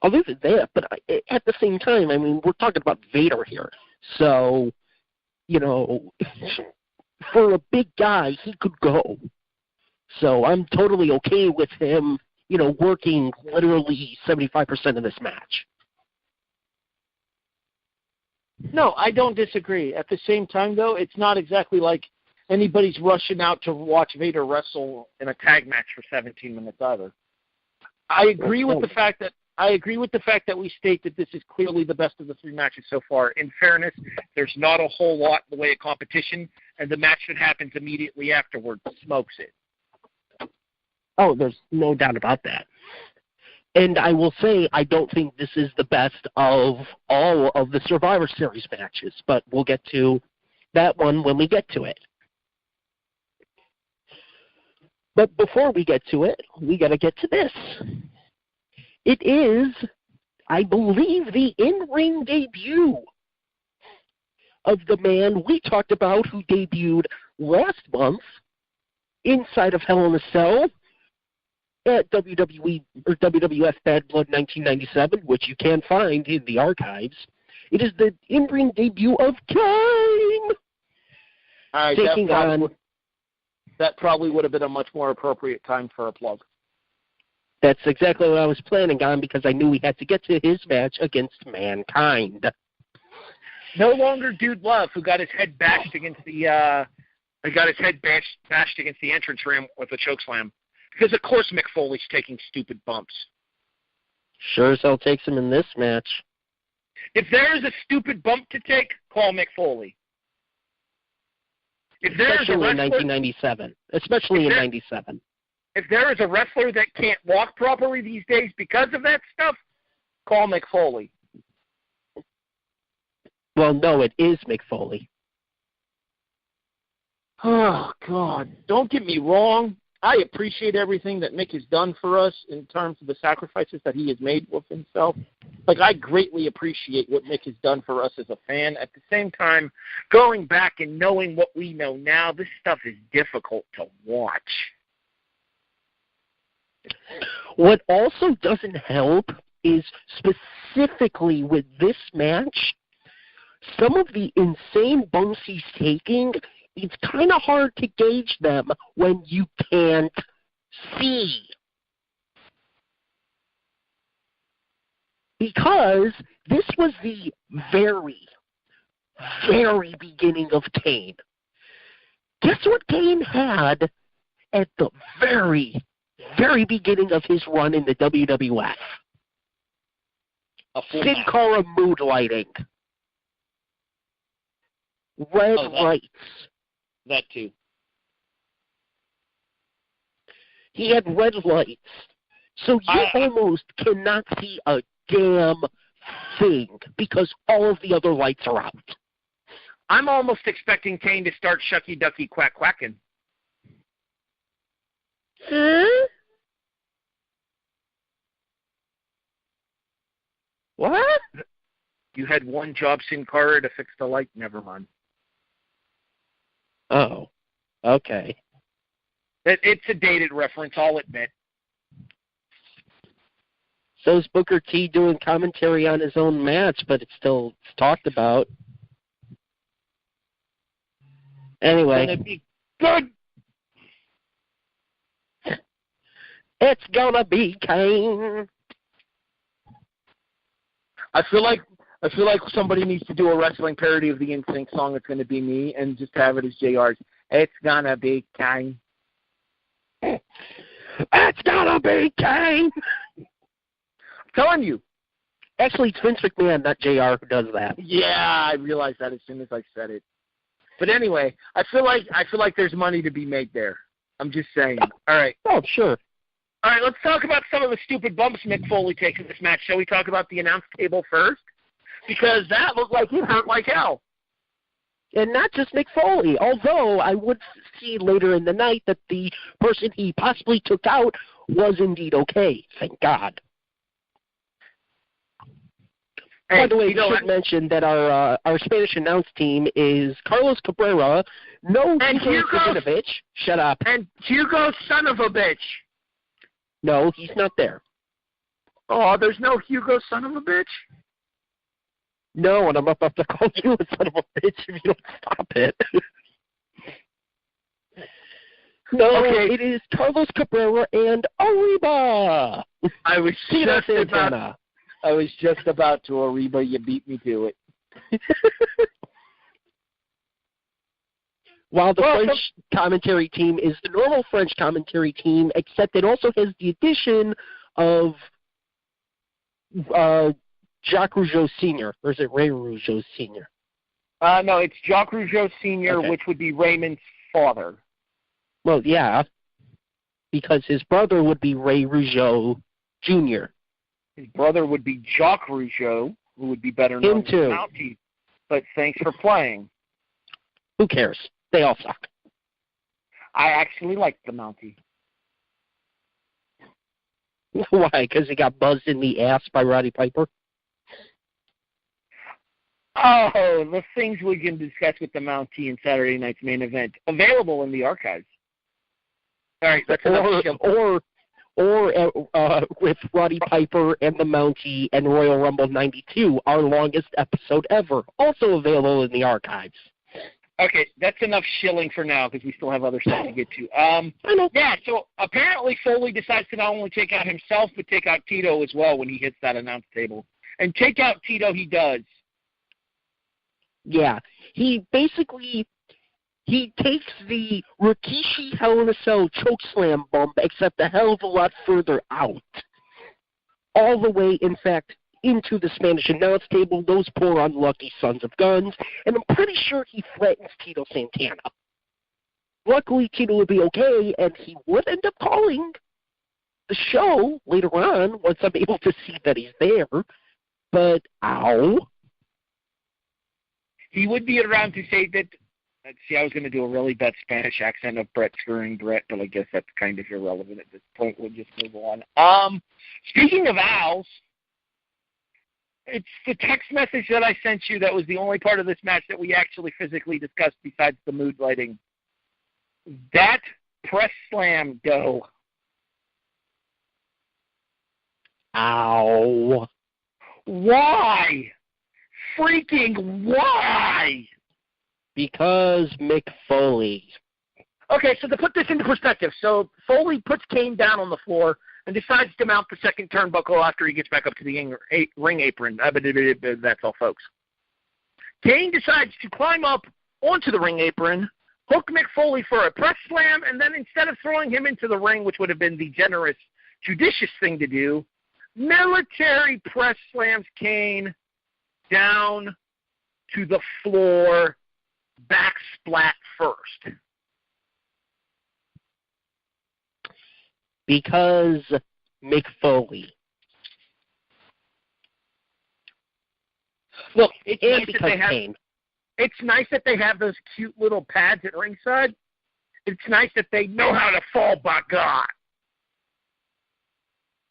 other than that, but at the same time, I mean, we're talking about Vader here. So, you know, for a big guy, he could go. So I'm totally okay with him, you know, working literally 75% of this match. No, I don't disagree. At the same time, though, it's not exactly like anybody's rushing out to watch Vader wrestle in a tag match for 17 minutes either. I agree with the fact that we state that this is clearly the best of the three matches so far. In fairness, there's not a whole lot in the way of competition, and the match that happens immediately afterwards smokes it. Oh, there's no doubt about that. And I will say I don't think this is the best of all of the Survivor Series matches, but we'll get to that one when we get to it. But before we get to it, we got to get to this. It is, I believe, the in-ring debut of the man we talked about who debuted last month inside of Hell in a Cell at WWE or WWF Bad Blood 1997, which you can find in the archives. It is the in-ring debut of Kane. That probably would have been a much more appropriate time for a plug. That's exactly what I was planning on because I knew we had to get to his match against Mankind. No longer Dude Love, who got his head bashed against the bashed against the entrance ramp with a chokeslam. Because of course Mick Foley's taking stupid bumps. Sure as hell takes him in this match. If there is a stupid bump to take, call Mick Foley. Especially in 1997. Especially in 97. If there is a wrestler that can't walk properly these days because of that stuff, call Mick Foley. Well, no, it is Mick Foley. Oh, God. Don't get me wrong. I appreciate everything that Mick has done for us in terms of the sacrifices that he has made with himself. Like, I greatly appreciate what Mick has done for us as a fan. At the same time, going back and knowing what we know now, this stuff is difficult to watch. What also doesn't help is specifically with this match, some of the insane bumps he's taking, it's kind of hard to gauge them when you can't see. Because this was the very, very beginning of Kane. Guess what Kane had at the very, very beginning of his run in the WWF? Sin Cara mood lighting. Red lights. That too. He had red lights. So you almost cannot see a damn thing because all of the other lights are out. I'm almost expecting Kane to start shucky ducky quack quacking. Huh? What? You had one job, Sin Cara, to fix the light. Never mind. Oh, okay. It's a dated reference, I'll admit. So is Booker T doing commentary on his own match, but it's still talked about. Anyway. It's gonna be good. It's gonna be Kane. I feel like somebody needs to do a wrestling parody of the NSYNC song. It's gonna be me, and just have it as JR's. It's gonna be Kane. It's gonna be Kane. I'm telling you. Actually, it's Vince McMahon, not JR, who does that. Yeah, I realized that as soon as I said it. But anyway, I feel like there's money to be made there. I'm just saying. All right. Oh, sure. All right, let's talk about some of the stupid bumps Mick Foley takes in this match. Shall we talk about the announce table first? Because that looked like it hurt like hell. And not just Mick Foley, although I would see later in the night that the person he possibly took out was indeed okay. Thank God. Hey, by the way, we should mention that our Spanish announce team is Carlos Cabrera, and Hugo Savinovich. Shut up. And Hugo, son of a bitch. No, he's not there. Oh, there's no Hugo, son of a bitch? No, and I'm about to call you a son of a bitch if you don't stop it. No, okay. It is Carlos Cabrera and Ariba. I was just about to, Ariba. You beat me to it. While the French commentary team is the normal French commentary team, except it also has the addition of Jacques Rougeau Sr., or is it Ray Rougeau Sr.? No, it's Jacques Rougeau Sr., okay. Which would be Raymond's father. Well, yeah, because his brother would be Ray Rougeau Jr. His brother would be Jacques Rougeau, who would be better known as Mountie. But thanks for playing. Who cares? They all suck. I actually like the Mountie. Why? Because he got buzzed in the ass by Roddy Piper? Oh, the things we can discuss with the Mountie in Saturday night's main event. Available in the archives. All right, that's or with Roddy Piper and the Mountie and Royal Rumble 92, our longest episode ever. Also available in the archives. Okay, that's enough shilling for now because we still have other stuff to get to. Yeah, so apparently Foley decides to not only take out himself, but take out Tito as well when he hits that announce table. And take out Tito he does. Yeah, he takes the Rikishi Hell in a Cell chokeslam bump, except a hell of a lot further out. All the way, in fact, into the Spanish announce table, those poor unlucky sons of guns, and I'm pretty sure he threatens Tito Santana. Luckily, Tito would be okay, and he would end up calling the show later on once I'm able to see that he's there. But, ow. He would be around to say that, see, I was going to do a really bad Spanish accent of Bret screwing Bret, but I guess that's kind of irrelevant at this point. We'll just move on. Speaking of owls, it's the text message that I sent you that was the only part of this match that we actually physically discussed besides the mood lighting. That press slam go. Ow. Why? Freaking why? Because Mick Foley. Okay, so to put this into perspective, so Foley puts Kane down on the floor, and decides to mount the second turnbuckle after he gets back up to the ring apron. That's all, folks. Kane decides to climb up onto the ring apron, hook Mick Foley for a press slam, and then instead of throwing him into the ring, which would have been the generous, judicious thing to do, military press slams Kane down to the floor, back splat first. Because Mick Foley. Look, It's nice that they have those cute little pads at ringside. It's nice that they know how to fall, by God.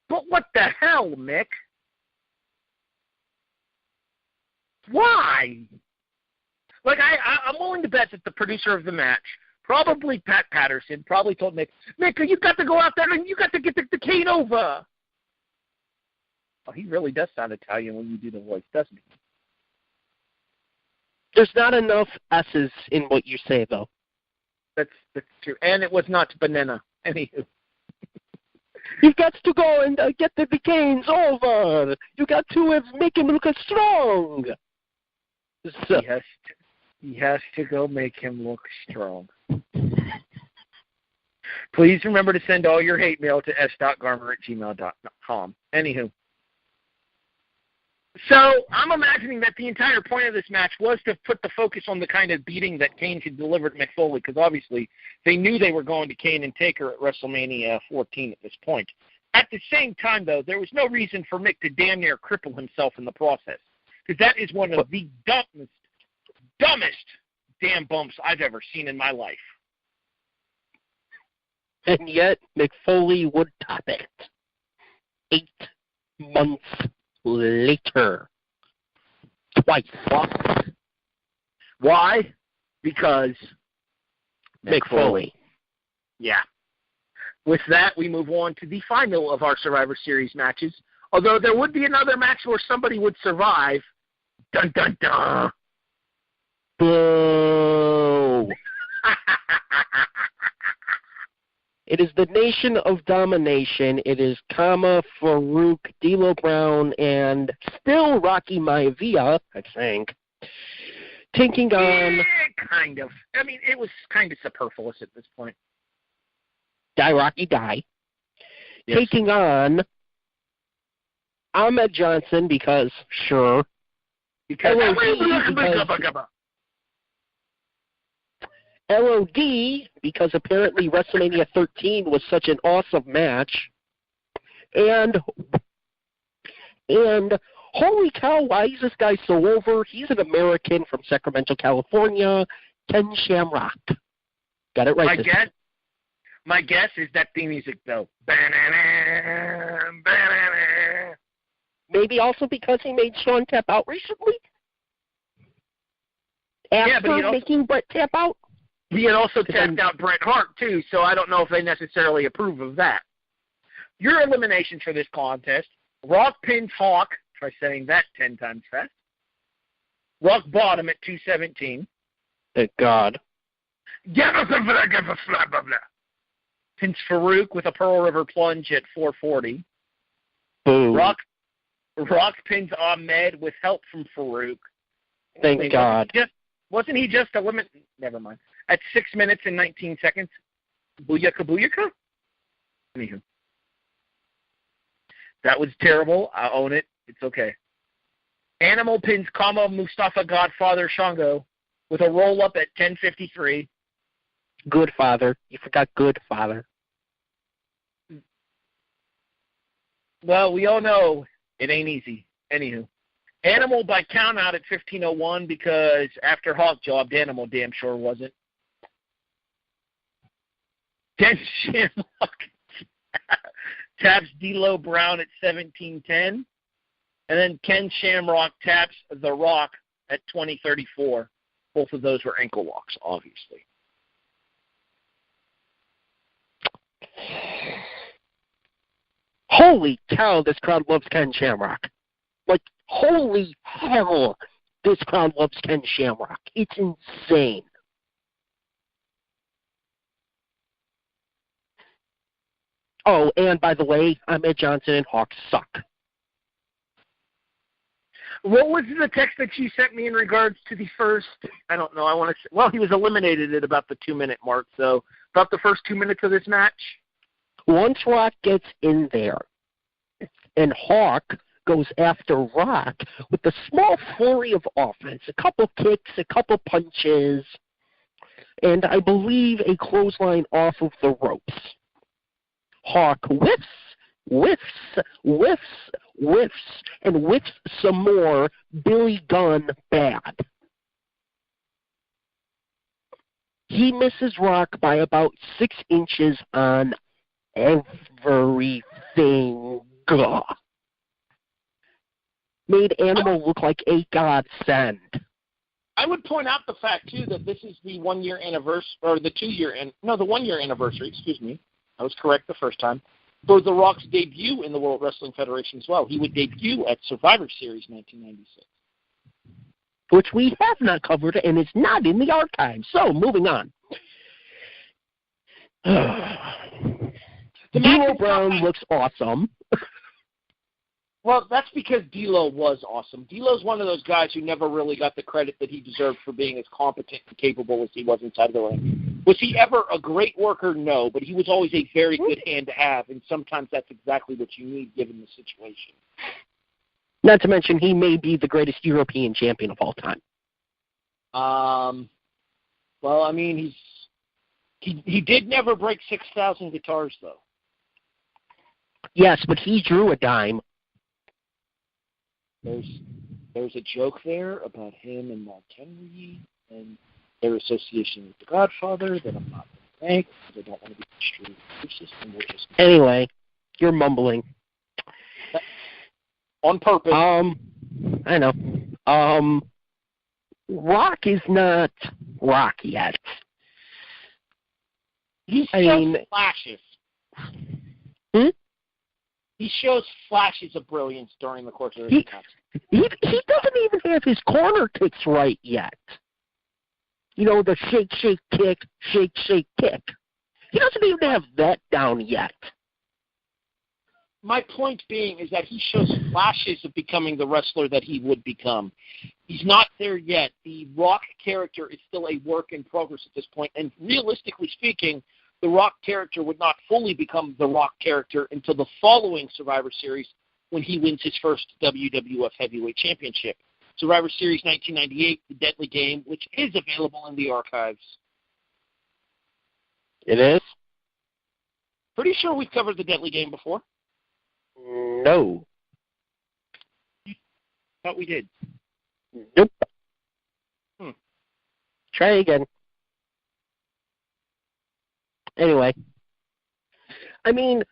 But what the hell, Mick? Why? Like, I'm willing to bet that the producer of the match, probably Pat Patterson, probably told Mick, you got to go out there and you got to get the Kane over. Oh, he really does sound Italian when you do the voice, doesn't he? There's not enough S's in what you say, though. That's true. And it was not banana. Anywho. You've got to go and get the Kane's over. You got to make him look strong. So. He has to go make him look strong. Please remember to send all your hate mail to s.garmer@gmail.com. Anywho. So I'm imagining that the entire point of this match was to put the focus on the kind of beating that Kane had delivered to Mick Foley, because obviously they knew they were going to Kane and Taker at WrestleMania 14 at this point. At the same time, though, there was no reason for Mick to damn near cripple himself in the process, because that is one of the dumbest damn bumps I've ever seen in my life. And yet, Mick Foley would top it 8 months later. Twice. Why? Because Mick Foley. Yeah. With that, we move on to the final of our Survivor Series matches. Although there would be another match where somebody would survive. Dun, dun, dun. Boo. It is the Nation of Domination. It is Farouk, D'Lo Brown, and still Rocky Maivia, I think, taking on... Yeah, kind of. I mean, it was kind of superfluous at this point. Die Rocky Die. Yes. Taking on Ahmed Johnson, because, sure. LOD, because apparently WrestleMania 13 was such an awesome match. And holy cow, why is this guy so over? He's an American from Sacramento, California, Ken Shamrock. Got it right. My guess is that theme music, though. Maybe also because he made Shawn tap out recently? After making Bret tap out? He had also tapped out Bret Hart, too, so I don't know if they necessarily approve of that. Your eliminations for this contest: Rock pins Hawk, try saying that 10 times fast. Rock bottom at 217. Thank God. Pins Farouk with a Pearl River plunge at 440. Boom. Rock pins Ahmed with help from Farouk. Thank God. Wasn't he just eliminated? Never mind. At 6 minutes and 19 seconds. Booyaka booyaka? Anywho. That was terrible. I own it. It's okay. Animal pins Kama Mustafa Godfather Shango with a roll-up at 10:53. Good Father. You forgot Good Father. Well, we all know it ain't easy. Anywho. Animal by count-out at 15:01 because after Hawk jobbed, Animal damn sure wasn't. Ken Shamrock taps D'Lo Brown at 17:10. And then Ken Shamrock taps The Rock at 20:34. Both of those were ankle locks, obviously. Holy cow, this crowd loves Ken Shamrock. Like, holy hell, this crowd loves Ken Shamrock. It's insane. Oh, and by the way, Ahmed Johnson and Hawk suck. What was the text that you sent me in regards to the first? I don't know. Well, he was eliminated at about the 2-minute mark. So about the first 2 minutes of this match. Once Rock gets in there, and Hawk goes after Rock with a small flurry of offense, a couple kicks, a couple punches, and I believe a clothesline off of the ropes. Hawk whiffs, and whiffs some more Billy Gunn bad. He misses Rock by about 6 inches on everything. Made Animal look like a godsend. I would point out the fact, too, that this is the 1 year anniversary, or the 1 year anniversary, excuse me. I was correct the first time. For The Rock's debut in the World Wrestling Federation as well. He would debut at Survivor Series 1996. Which we have not covered and is not in the archive. So, moving on. D'Lo Brown looks awesome. Well, that's because D'Lo was awesome. D'Lo's one of those guys who never really got the credit that he deserved for being as competent and capable as he was inside the ring. Was he ever a great worker? No, but he was always a very good hand to have, and sometimes that's exactly what you need given the situation. Not to mention he may be the greatest European champion of all time. Well, I mean, he did never break 6,000 guitars, though. Yes, but he drew a dime. There's a joke there about him and Mark Henry and their association with the Godfather that I'm not going to make because I don't want to be extremely racist. And we'll just anyway, you're mumbling. On purpose. I know. Rock is not Rock yet. He shows flashes. He shows flashes of brilliance during the course of the match. He doesn't even have his corner kicks right yet. You know, the shake, shake, kick, shake, shake, kick. He doesn't even have that down yet. My point being is that he shows flashes of becoming the wrestler that he would become. He's not there yet. The Rock character is still a work in progress at this point, and realistically speaking, the Rock character would not fully become the Rock character until the following Survivor Series when he wins his first WWF Heavyweight Championship. Survivor Series 1998, The Deadly Game, which is available in the archives. It is? Pretty sure we've covered The Deadly Game before. No. Thought we did. Nope. Try again. Anyway, I mean,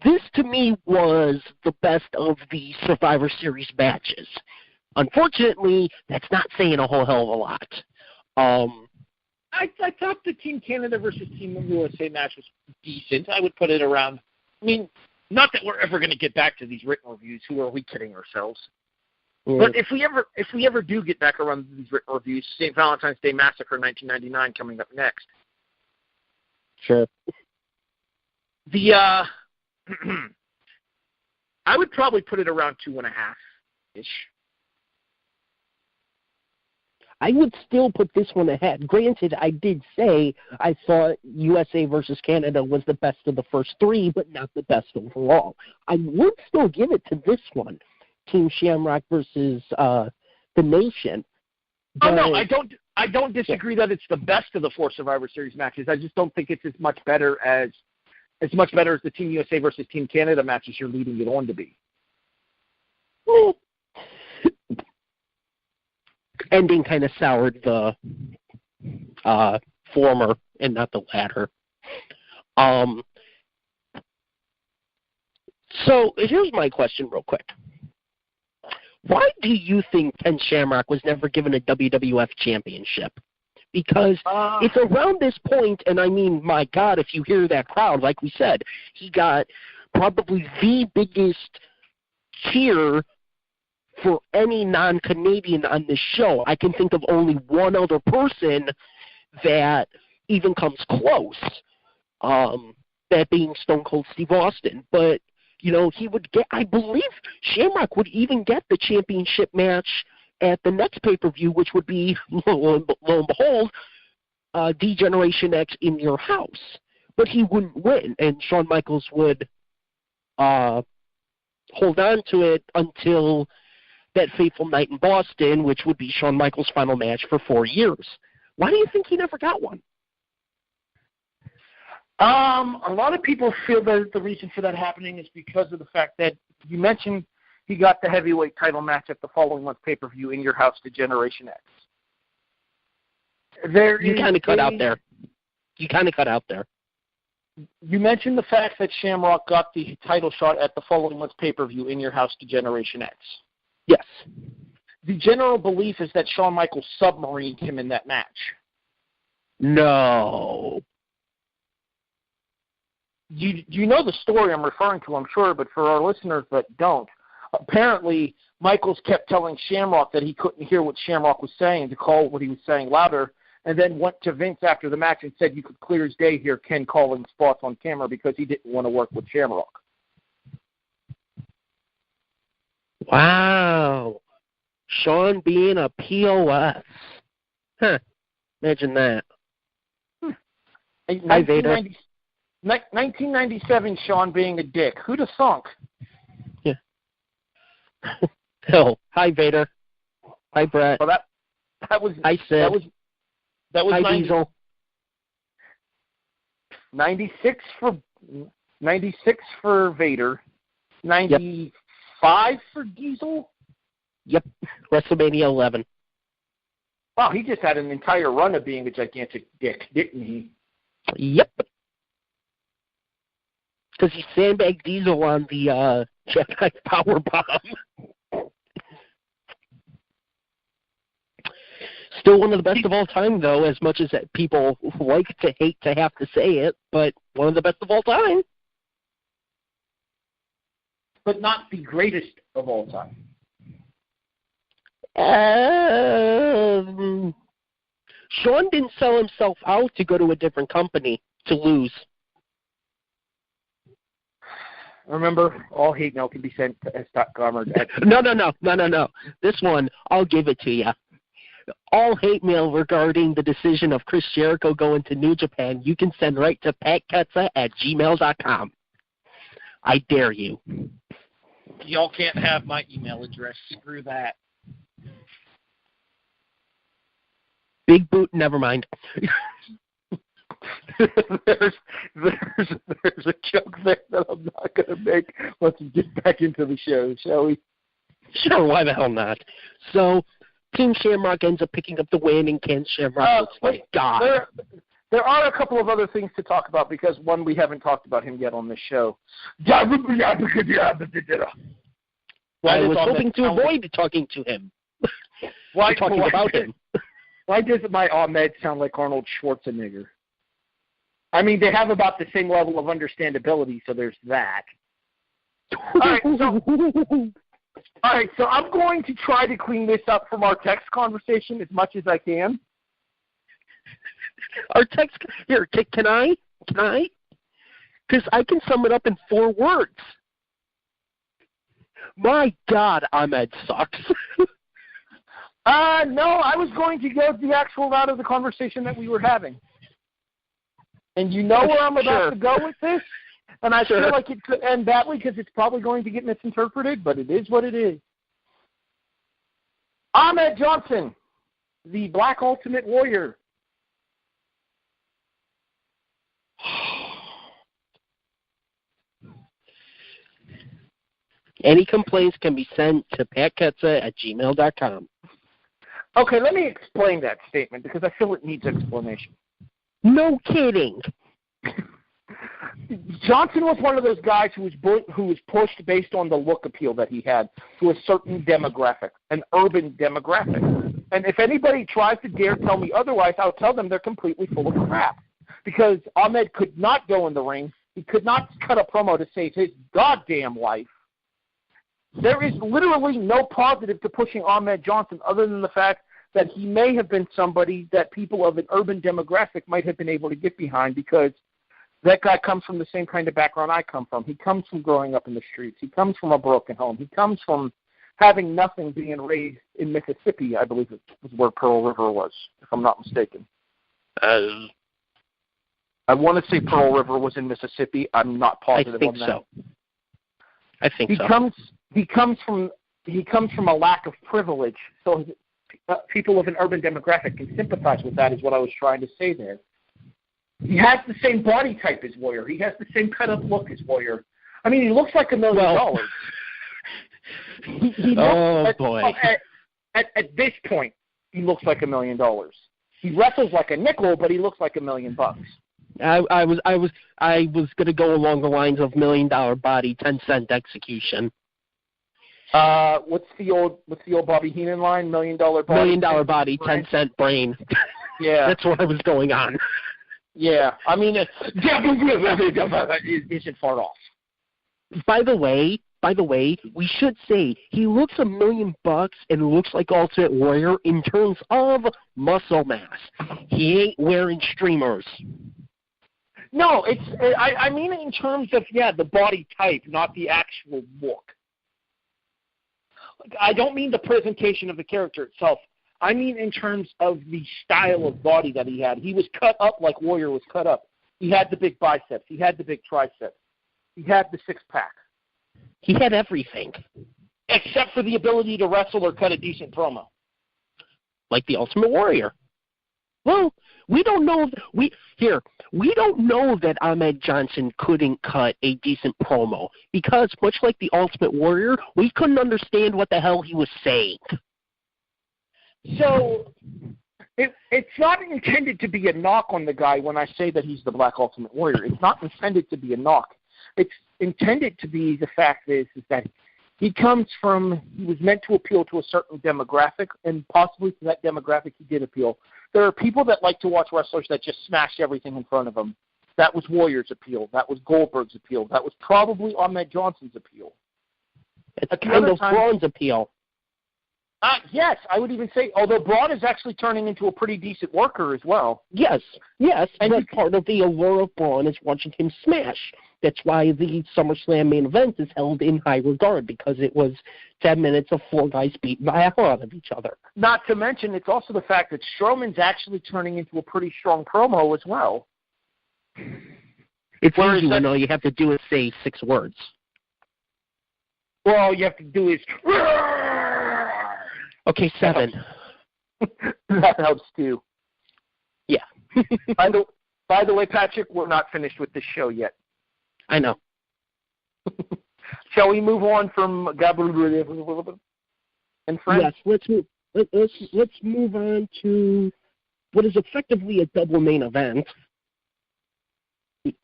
this to me was the best of the Survivor Series matches. Unfortunately, that's not saying a whole hell of a lot. I thought the Team Canada versus Team USA match was decent. I would put it around. I mean, not that we're ever going to get back to these written reviews. Who are we kidding ourselves? Yeah. But if we ever do get back around to these written reviews, St. Valentine's Day Massacre 1999 coming up next. Sure. I would probably put it around 2.5-ish. I would still put this one ahead. Granted, I did say I thought USA versus Canada was the best of the first three, but not the best overall. I would still give it to this one, Team Shamrock versus the Nation. But, no, I don't disagree that it's the best of the 4 Survivor Series matches. I just don't think it's as much better as the Team USA versus Team Canada matches you're leading it on to be. Ending kind of soured the former and not the latter. So here's my question real quick. Why do you think Ken Shamrock was never given a WWF championship? Because it's around this point, and I mean, my God, if you hear that crowd, like we said, he got probably the biggest cheer for any non-Canadian on this show. I can think of only one other person that even comes close. that being Stone Cold Steve Austin. But, you know, he would get, I believe Shamrock would even get the championship match at the next pay-per-view, which would be, lo and behold, D-Generation X in your house. But he wouldn't win, and Shawn Michaels would hold on to it until that fateful night in Boston, which would be Shawn Michaels' final match for 4 years. Why do you think he never got one? A lot of people feel that the reason for that happening is because of the fact that you mentioned he got the heavyweight title match at the following month's pay-per-view in your house to Generation X. You kind of cut out there. You mentioned the fact that Shamrock got the title shot at the following month's pay-per-view in your house to Generation X. Yes. The general belief is that Shawn Michaels submarined him in that match. No. You know the story I'm referring to, I'm sure, but for our listeners that don't, apparently Michaels kept telling Shamrock that he couldn't hear what Shamrock was saying, to call what he was saying louder, and then went to Vince after the match and said you could clear as day hear Ken calling spots on camera because he didn't want to work with Shamrock. Wow. Shawn being a POS. Huh. Imagine that. Hi, Vader. 1997, Shawn being a dick. Who'd have thunk? Yeah. Oh, hi, Vader. Hi, Bret. Well, that was. Hi, Sid. That was hi, 90, Diesel. 96 for Vader. 95 for Diesel. Yep. WrestleMania 11. Wow, he just had an entire run of being a gigantic dick, didn't he? Yep. Because he sandbagged Diesel on the Jedi Powerbomb. Still one of the best of all time, though, as much as people like to hate to have to say it, but one of the best of all time. But not the greatest of all time. Shawn didn't sell himself out to go to a different company to lose. Remember, all hate mail can be sent to s.com. No. This one, I'll give it to you. All hate mail regarding the decision of Chris Jericho going to New Japan, you can send right to patketza@gmail.com. I dare you. Y'all can't have my email address. Screw that. Big boot, never mind. there's a joke there that I'm not going to make once we get back into the show, shall we? Sure, why the hell not? So, Team Shamrock ends up picking up the win, and Ken Shamrock looks like God. There are a couple of other things to talk about because, one, we haven't talked about him yet on this show. I was hoping to avoid talking to him. Talking about him. Why does my Ahmed sound like Arnold Schwarzenegger? I mean, they have about the same level of understandability, so there's that. All right, so I'm going to try to clean this up from our text conversation as much as I can. Our text here, can I? Because I can sum it up in 4 words. My God, Ahmed sucks. No, I was going to go the actual route of the conversation that we were having. And you know where I'm about to go with this? And I feel like it could end badly because it's probably going to get misinterpreted, but it is what it is. Ahmed Johnson, the Black Ultimate Warrior. Any complaints can be sent to patketza@gmail.com. Okay, let me explain that statement because I feel it needs explanation. No kidding. Johnson was one of those guys who was pushed based on the look appeal that he had to a certain demographic, an urban demographic. And if anybody tries to dare tell me otherwise, I'll tell them they're completely full of crap. Because Ahmed could not go in the ring. He could not cut a promo to save his goddamn life. There is literally no positive to pushing Ahmed Johnson other than the fact that he may have been somebody that people of an urban demographic might have been able to get behind because That guy comes from the same kind of background I come from. He comes from growing up in the streets. He comes from a broken home. He comes from having nothing, being raised in Mississippi, I believe it was where Pearl River was, if I'm not mistaken. I want to say Pearl River was in Mississippi. I'm not positive on that. I think so. He comes from a lack of privilege, so people of an urban demographic can sympathize with that, is what I was trying to say there. He has the same body type as Warrior. He has the same cut-up look as Warrior. I mean, he looks like $1 million. Boy. At this point, he looks like $1 million. He wrestles like a nickel, but he looks like $1 million. I was going to go along the lines of $1 million body, 10-cent execution. What's the old Bobby Heenan line? $1 million body. $1 million body, 10-cent brain. Yeah, that's what I was going on. Yeah, I mean, it isn't far off. By the way, we should say he looks $1 million and looks like Ultimate Warrior in terms of muscle mass. He ain't wearing streamers. No, I mean it in terms of, the body type, not the actual look. I don't mean the presentation of the character itself. I mean in terms of the style of body that he had. He was cut up like Warrior was cut up. He had the big biceps. He had the big triceps. He had the six-pack. He had everything. Except for the ability to wrestle or cut a decent promo. Like the Ultimate Warrior. Well, we don't know. We don't know that Ahmed Johnson couldn't cut a decent promo because, much like the Ultimate Warrior, we couldn't understand what the hell he was saying. So, it's not intended to be a knock on the guy when I say that he's the Black Ultimate Warrior. It's not intended to be a knock. It's intended to be the fact is that he was meant to appeal to a certain demographic, and possibly to that demographic he did appeal. There are people that like to watch wrestlers that just smash everything in front of them. That was Warrior's appeal. That was Goldberg's appeal. That was probably Ahmed Johnson's appeal. It's kind of Braun's appeal. Yes, I would even say, although Braun is actually turning into a pretty decent worker as well. Yes, and but part of the allure of Braun is watching him smash. That's why the SummerSlam main event is held in high regard, because it was 10 minutes of four guys beating the hell out of each other. Not to mention, it's also the fact that Strowman's actually turning into a pretty strong promo as well. It's easy when all you have to do is say 6 words. Well, all you have to do is... Okay, 7. That helps too. Yeah. By the way, Patrick, we're not finished with this show yet. I know. Shall we move on from Gabriel and friends? Yes, let's move on to what is effectively a double main event.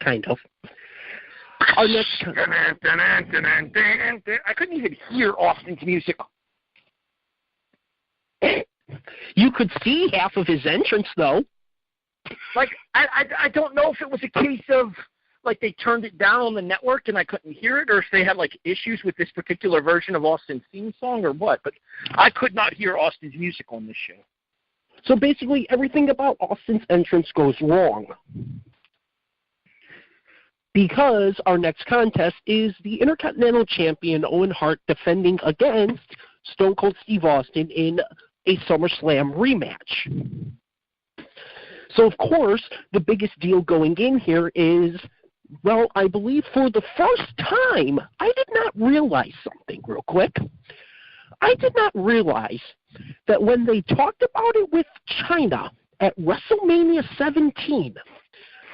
Kind of. Our next I couldn't even hear Austin's music. You could see half of his entrance, though. Like, I don't know if it was a case of, like, they turned it down on the network and I couldn't hear it, or if they had, like, issues with this particular version of Austin's theme song or what, but I could not hear Austin's music on this show. So basically everything about Austin's entrance goes wrong. Because our next contest is the Intercontinental Champion Owen Hart defending against Stone Cold Steve Austin in a SummerSlam rematch. So, of course, the biggest deal going in here is, well, I believe for the first time, I did not realize something real quick. I did not realize that when they talked about it with China at WrestleMania 17,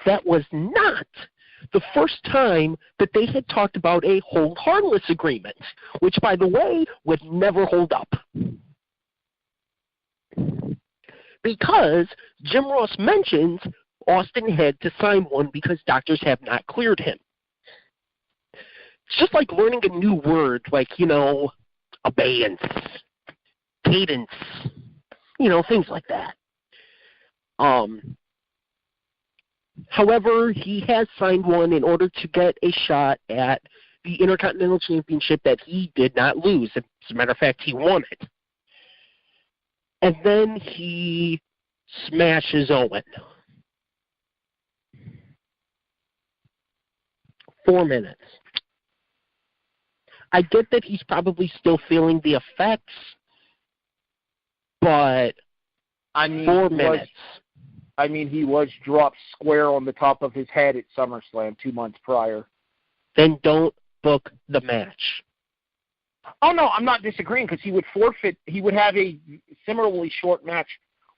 that was not the first time that they had talked about a hold harmless agreement, which, by the way, would never hold up. Because Jim Ross mentions Austin had to sign one because doctors have not cleared him. It's just like learning a new word, like, abeyance, cadence, things like that. However, he has signed one in order to get a shot at the Intercontinental Championship that he did not lose. As a matter of fact, he won it. And then he smashes Owen. 4 minutes. I get that he's probably still feeling the effects, but 4 minutes. He was dropped square on the top of his head at SummerSlam 2 months prior. Then don't book the match. Oh, no, I'm not disagreeing because he would forfeit. He would have a similarly short match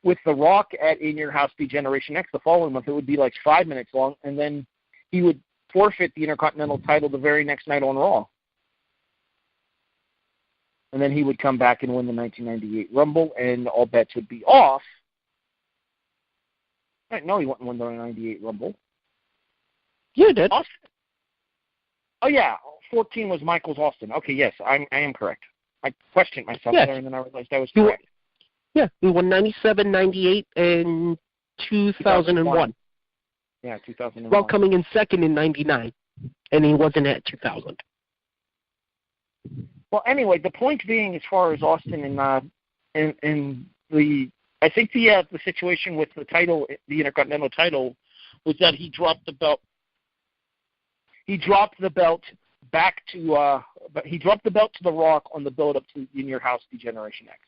with The Rock at In Your House D-Generation X the following month. It would be like 5 minutes long, and then he would forfeit the Intercontinental title the very next night on Raw. And then he would come back and win the 1998 Rumble, and all bets would be off. No, he wouldn't win the 98 Rumble. Yeah, he did. Austin. Oh, yeah. 14 was Michaels Austin. Okay, yes, I am correct. I questioned myself there, and then I realized I was correct. Yeah, he won 97, 98, and 2001. Yeah, 2001. Well, coming in second in 99, and he wasn't at 2000. Well, anyway, the point being, as far as Austin and the, I think the situation with the title, the Intercontinental title, was that he dropped the belt. He dropped the belt back to, he dropped the belt to The Rock on the build-up to In Your House D-Generation X.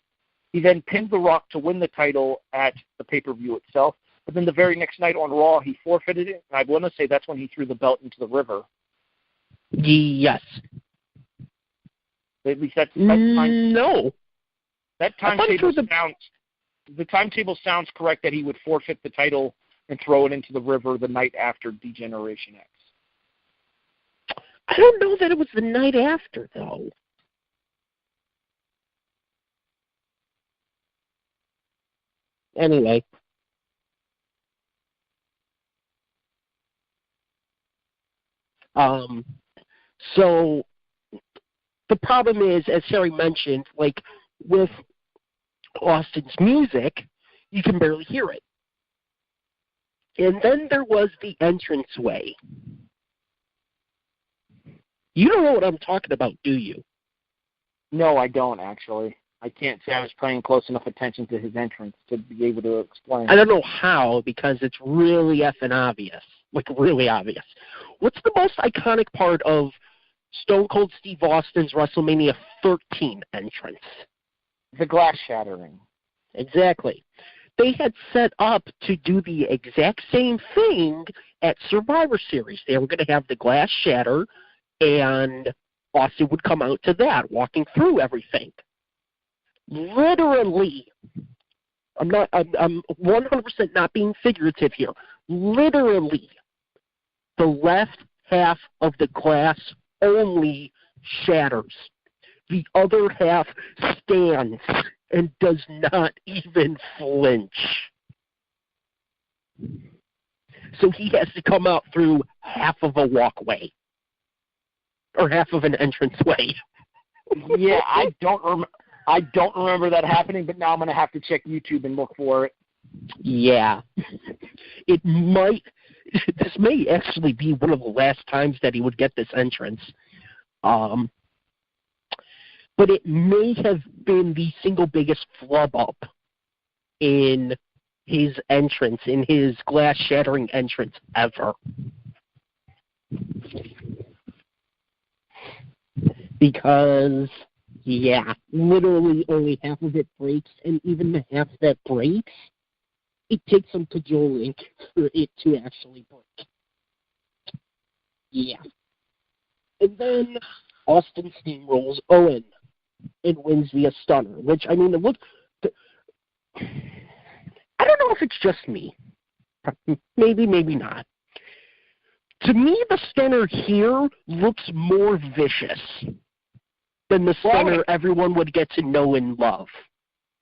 He then pinned The Rock to win the title at the pay-per-view itself. But then the very next night on Raw, he forfeited it. And I want to say that's when he threw the belt into the river. Yes. At least that's time. No. That timetable the timetable sounds correct that he would forfeit the title and throw it into the river the night after D-Generation X. I don't know that it was the night after, though. Anyway. So the problem is, as Sherry mentioned, like with Austin's music, you can barely hear it. And then there was the entranceway. You don't know what I'm talking about, do you? No, I don't, actually. I can't say I was paying close enough attention to his entrance to be able to explain. I don't know how, because it's really effing obvious. Like, really obvious. What's the most iconic part of Stone Cold Steve Austin's WrestleMania 13 entrance? The glass shattering. Exactly. They had set up to do the exact same thing at Survivor Series. They were going to have the glass shatter, and Austin would come out to that, walking through everything. Literally, I'm 100% not being figurative here. Literally, the left half of the glass only shatters. The other half stands and does not even flinch. So he has to come out through half of a walkway. Or half of an entranceway. Yeah, I don't remember that happening, but now I'm going to have to check YouTube and look for it. Yeah. This may actually be one of the last times that he would get this entrance. But it may have been the single biggest flub up in his entrance, in his glass-shattering entrance ever. Because, yeah, literally only half of it breaks, and even the half that breaks, it takes some cajoling for it to actually break. Yeah. And then Austin steamrolls Owen and wins via stunner, which, I mean, it looked... I don't know if it's just me. Maybe, maybe not. To me, the stunner here looks more vicious than the stunner everyone would get to know and love.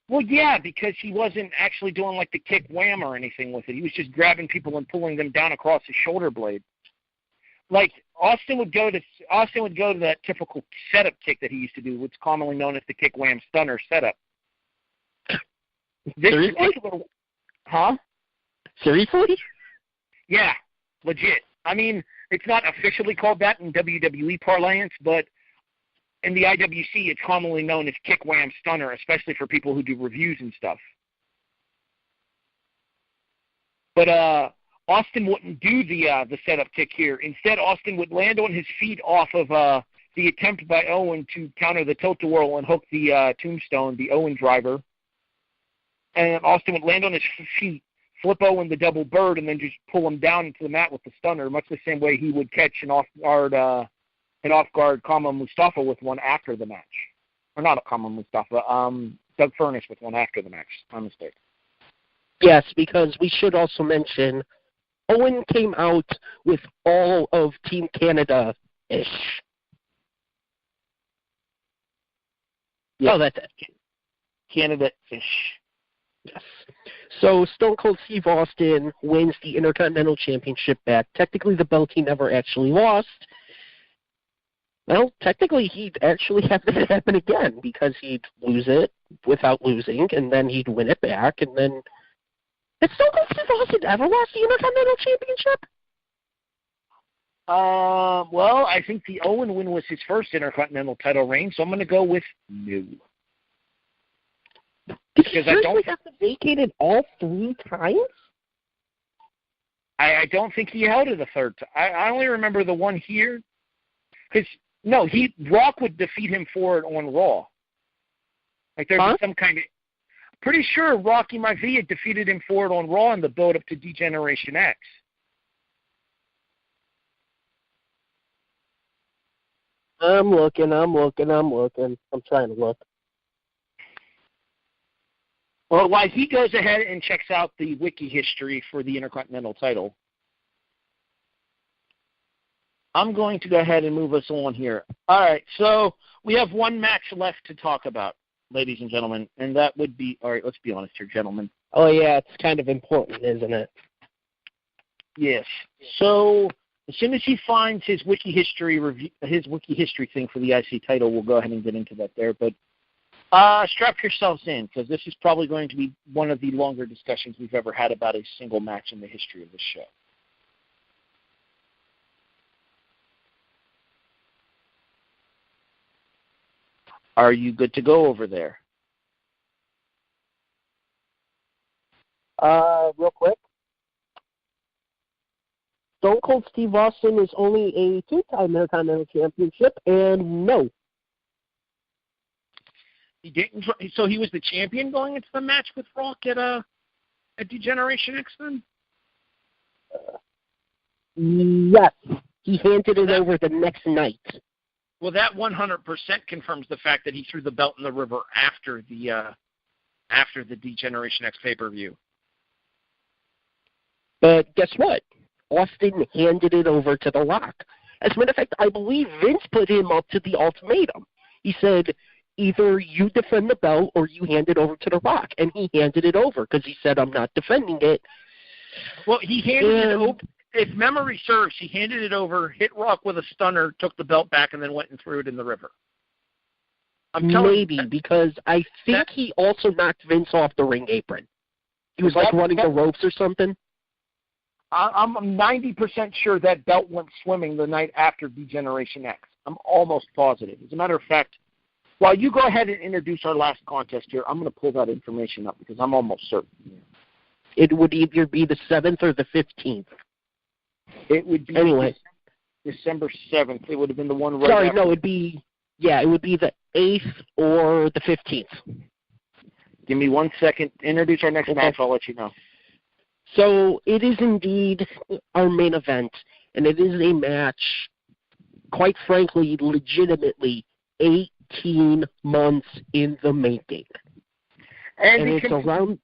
Well, yeah, because he wasn't actually doing like the kick wham or anything with it. He was just grabbing people and pulling them down across his shoulder blade. Like Austin would go to that typical setup kick that he used to do, what's commonly known as the kick wham stunner setup. Seriously? Huh? Seriously? Yeah, legit. I mean, it's not officially called that in WWE parlance, but in the IWC, it's commonly known as kick wham stunner, especially for people who do reviews and stuff. But Austin wouldn't do the setup kick here. Instead, Austin would land on his feet off of the attempt by Owen to counter the tilt-a-whirl and hook the tombstone, the Owen driver. And Austin would land on his feet, flip Owen the double bird, and then just pull him down into the mat with the stunner, much the same way he would catch an off-guard Kama Mustafa with one after the match. Or not a Kama Mustafa, Doug Furnish with one after the match. My mistake. Yes, because we should also mention Owen came out with all of Team Canada-ish. Yeah. Oh, that's it. Canada-ish. Yes. So Stone Cold Steve Austin wins the Intercontinental Championship back. Technically, the belt he never actually lost. Well, technically, he'd actually have that happen again because he'd lose it without losing, and then he'd win it back, and then... Has Stone Cold Steve Austin ever lost the Intercontinental Championship? Well, I think the Owen win was his first Intercontinental title reign, so I'm going to go with no. Did he seriously have to vacate it all 3 times? I don't think he held it a third time. I only remember the one here. Because, no, Rock would defeat him for it on Raw. Like there'd be some kind of... Pretty sure Rocky Maivia defeated him for it on Raw in the build-up to D-Generation X. I'm looking. I'm trying to look. Well, while he goes ahead and checks out the wiki history for the Intercontinental title, I'm going to go ahead and move us on here. All right, so we have one match left to talk about, ladies and gentlemen, and that would be, all right, let's be honest here, gentlemen. Oh, yeah, it's kind of important, isn't it? Yes. So as soon as he finds his wiki history review, his wiki history thing for the IC title, we'll go ahead and get into that there. But strap yourselves in, because this is probably going to be one of the longer discussions we've ever had about a single match in the history of this show. Are you good to go over there? Real quick. Stone Cold Steve Austin is only a 2-time Intercontinental Championship, and no. He didn't. So he was the champion going into the match with Rock at D-Generation X then? Yes. He handed it over the next night. Well, that 100% confirms the fact that he threw the belt in the river after the D-Generation X pay-per-view. But guess what? Austin handed it over to The Rock. As a matter of fact, I believe Vince put him up to the ultimatum. He said, either you defend the belt or you hand it over to The Rock. And he handed it over because he said, I'm not defending it. Well, he handed it over. If memory serves, he handed it over, hit Rock with a stunner, took the belt back, and then went and threw it in the river. Maybe, because I think he also knocked Vince off the ring apron. He was like running the ropes or something. I'm 90% sure that belt went swimming the night after D-Generation X. I'm almost positive. As a matter of fact, while you go ahead and introduce our last contest here, I'm going to pull that information up because I'm almost certain. It would either be the 7th or the 15th. It would be December 7th. It would have been the one right Sorry, after. no, it would be the 8th or the 15th. Give me 1 second. Introduce our next match. I'll let you know. So it is indeed our main event, and it is a match, quite frankly, legitimately 18 months in the making. And it's around...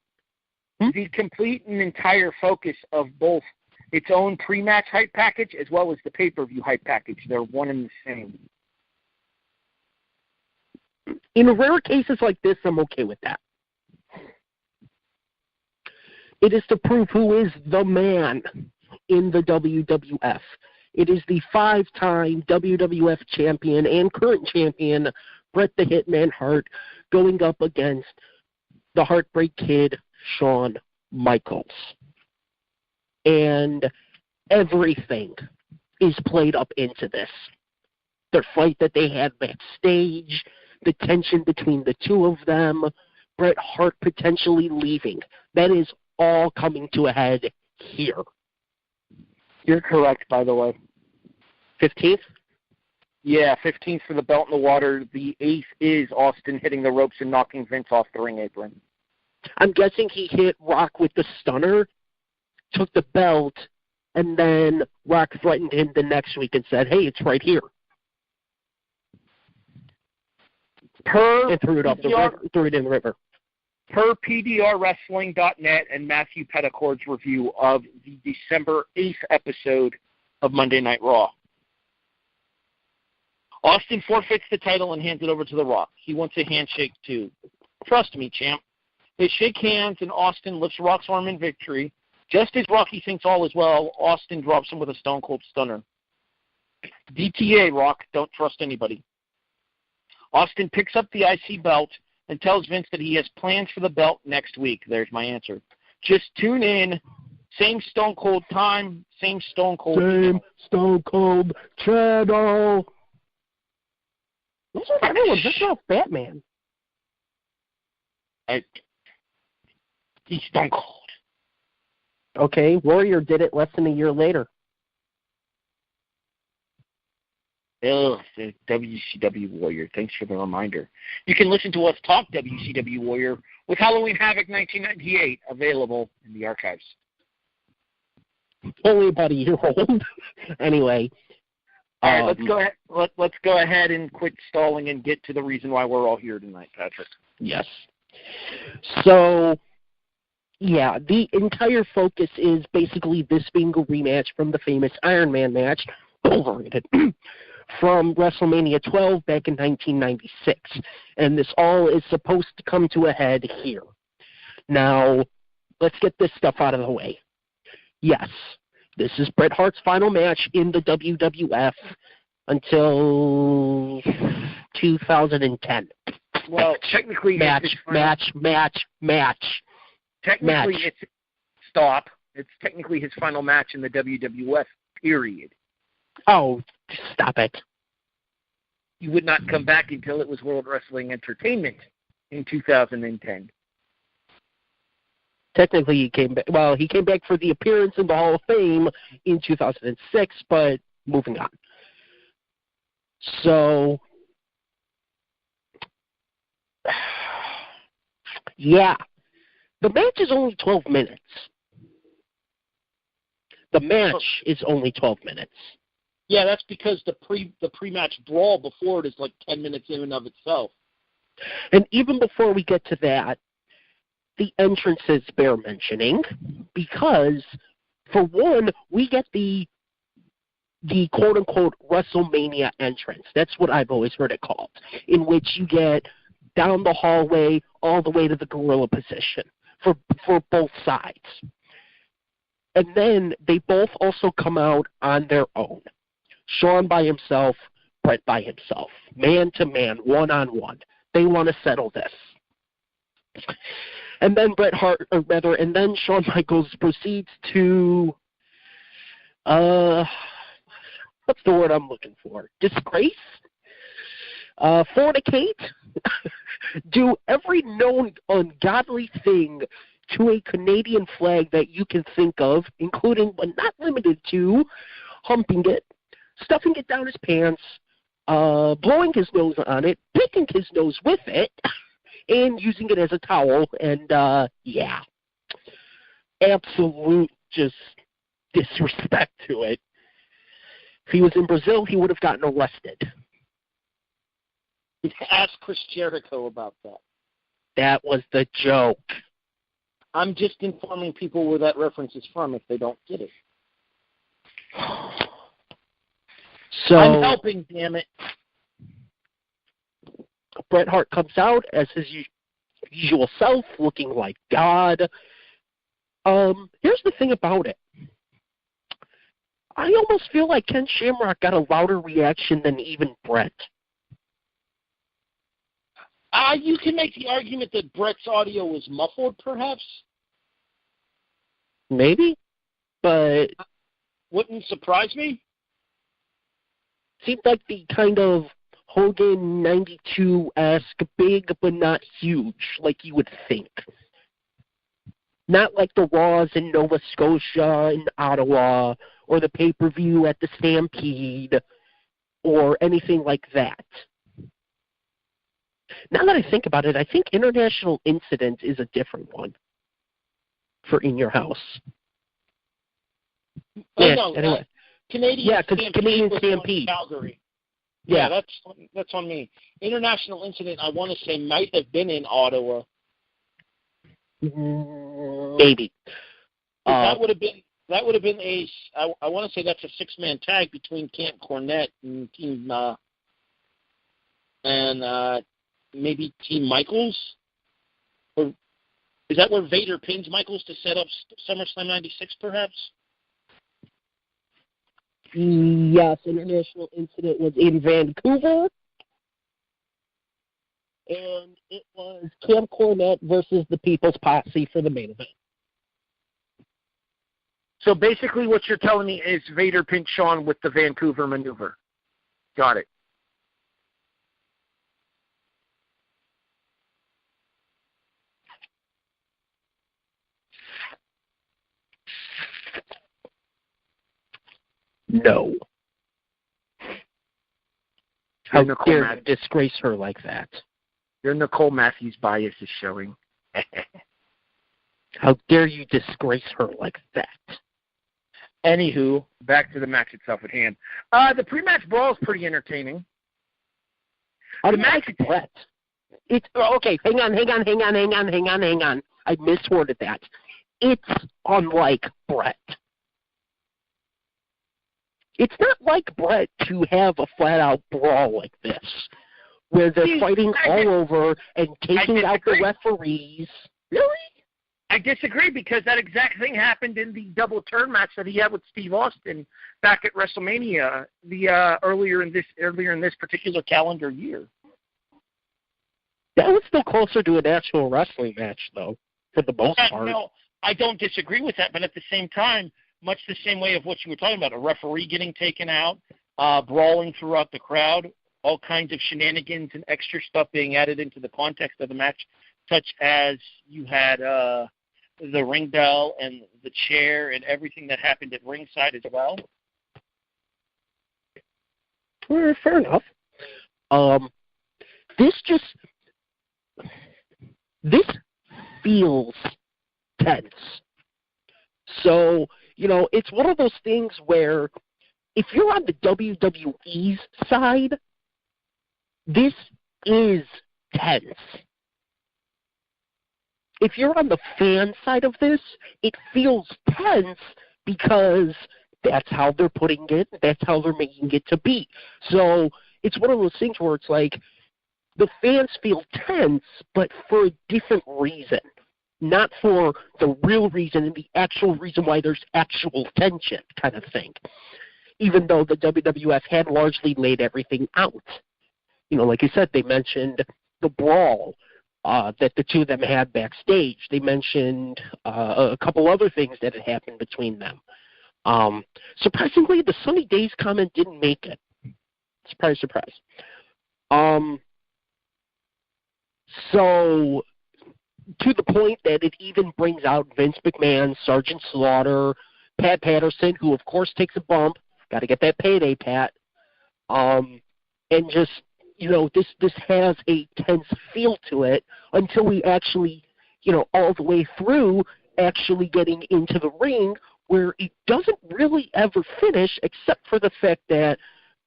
the complete and entire focus of both its own pre-match hype package as well as the pay-per-view hype package. They're one and the same. In rare cases like this, I'm okay with that. It is to prove who is the man in the WWF. It is the 5-time WWF champion and current champion, Bret the Hitman Hart, going up against the Heartbreak Kid, Shawn Michaels. And everything is played up into this. Their fight that they had backstage, the tension between the two of them, Bret Hart potentially leaving. That is all coming to a head here. You're correct, by the way. 15th? Yeah, 15th for the belt in the water. The 8th is Austin hitting the ropes and knocking Vince off the ring apron. I'm guessing he hit Rock with the stunner, took the belt, and then Rock threatened him the next week and said, hey, it's right here. And threw it in the river. Per PDRWrestling.net and Matthew Petticord's review of the December 8th episode of Monday Night Raw. Austin forfeits the title and hands it over to The Rock. He wants a handshake, too. Trust me, champ. They shake hands, and Austin lifts Rock's arm in victory. Just as Rocky thinks all is well, Austin drops him with a stone-cold stunner. DTA, Rock. Don't trust anybody. Austin picks up the IC belt and tells Vince that he has plans for the belt next week. There's my answer. Just tune in. Same Stone Cold time, same Stone Cold channel. Those are the ones. That's not Batman. He's Stone Cold. Okay, Warrior did it less than a year later. Oh, the WCW Warrior. Thanks for the reminder. You can listen to us talk WCW Warrior with Halloween Havoc 1998 available in the archives. Only about a year old. Anyway. All right, let's go ahead. Let's go ahead and quit stalling and get to the reason why we're all here tonight, Patrick. Yes. So, yeah, the entire focus is basically this being a rematch from the famous Iron Man match, overrated, from WrestleMania 12 back in 1996. And this all is supposed to come to a head here. Now, let's get this stuff out of the way. Yes, this is Bret Hart's final match in the WWF until 2010. Well, technically, match. Technically, it's technically his final match in the WWF. Period. Oh, stop it! He would not come back until it was World Wrestling Entertainment in 2010. Technically, he came back. Well, he came back for the appearance in the Hall of Fame in 2006. But moving on. So, yeah, the match is only 12 minutes. The match is only 12 minutes. Yeah, that's because the pre-match brawl before it is like 10 minutes in and of itself. And even before we get to that, the entrances bear mentioning because, for one, we get the quote-unquote WrestleMania entrance. That's what I've always heard it called, in which you get down the hallway all the way to the gorilla position for both sides. And then they both also come out on their own. Shawn by himself, Bret by himself. Man to man, one-on-one. They want to settle this. And then and then Shawn Michaels proceeds to, what's the word I'm looking for? Disgrace? Fornicate? Do every known ungodly thing to a Canadian flag that you can think of, including but not limited to humping it, stuffing it down his pants, blowing his nose on it, picking his nose with it, and using it as a towel, and, yeah. Absolute just disrespect to it. If he was in Brazil, he would have gotten arrested. Ask Chris Jericho about that. That was the joke. I'm just informing people where that reference is from if they don't get it. So I'm helping, damn it. Bret Hart comes out as his usual self, looking like God. Here's the thing about it. I almost feel like Ken Shamrock got a louder reaction than even Bret. You can make the argument that Bret's audio was muffled, perhaps. Maybe, but wouldn't surprise me. Seemed like the kind of Hogan 92-esque, big but not huge, like you would think. Not like the Raws in Nova Scotia and Ottawa, or the pay-per-view at the Stampede or anything like that. Now that I think about it, I think International Incident is a different one for In Your House. Anyway. Canadian Stampede. Calgary. Yeah, that's on me. International Incident, I want to say, might have been in Ottawa. Maybe. That would have been I want to say that's a 6-man tag between Camp Cornette and Team maybe Team Michaels. Or is that where Vader pins Michaels to set up SummerSlam '96, perhaps? Yes, International Incident was in Vancouver, and it was Camp Cornette versus the People's Posse for the main event. So basically what you're telling me is Vader pinned Shawn with the Vancouver maneuver. Got it. No. How dare you disgrace her like that? Your Nicole Matthews bias is showing. How dare you disgrace her like that? Anywho, back to the match itself at hand. The pre-match brawl is pretty entertaining. The match, Bret. It's okay. Hang on. I misworded that. It's unlike Bret. It's not like Bret to have a flat-out brawl like this, where they're fighting all over and taking out the referees. Really? I disagree, because that exact thing happened in the double turn match that he had with Steve Austin back at WrestleMania earlier in this particular calendar year. That was still closer to an actual wrestling match, though, for the most part. No, I don't disagree with that, but at the same time, much the same way of what you were talking about, a referee getting taken out, brawling throughout the crowd, all kinds of shenanigans and extra stuff being added into the context of the match, such as you had the ring bell and the chair and everything that happened at ringside as well. Well, fair enough. This feels tense. So, it's one of those things where if you're on the WWE's side, this is tense. If you're on the fan side of this, it feels tense because that's how they're putting it, that's how they're making it to be. So it's one of those things where it's like the fans feel tense, but for a different reason. Not for the real reason and the actual reason why there's actual tension kind of thing. Even though the WWF had largely laid everything out. Like you said, they mentioned the brawl that the two of them had backstage. They mentioned a couple other things that had happened between them. Surprisingly, the Sunny Days comment didn't make it. Surprise, surprise. So, to the point that it even brings out Vince McMahon, Sergeant Slaughter, Pat Patterson, who of course takes a bump. Got to get that payday, Pat. And just, this has a tense feel to it until we actually, all the way through actually getting into the ring, where it doesn't really ever finish, except for the fact that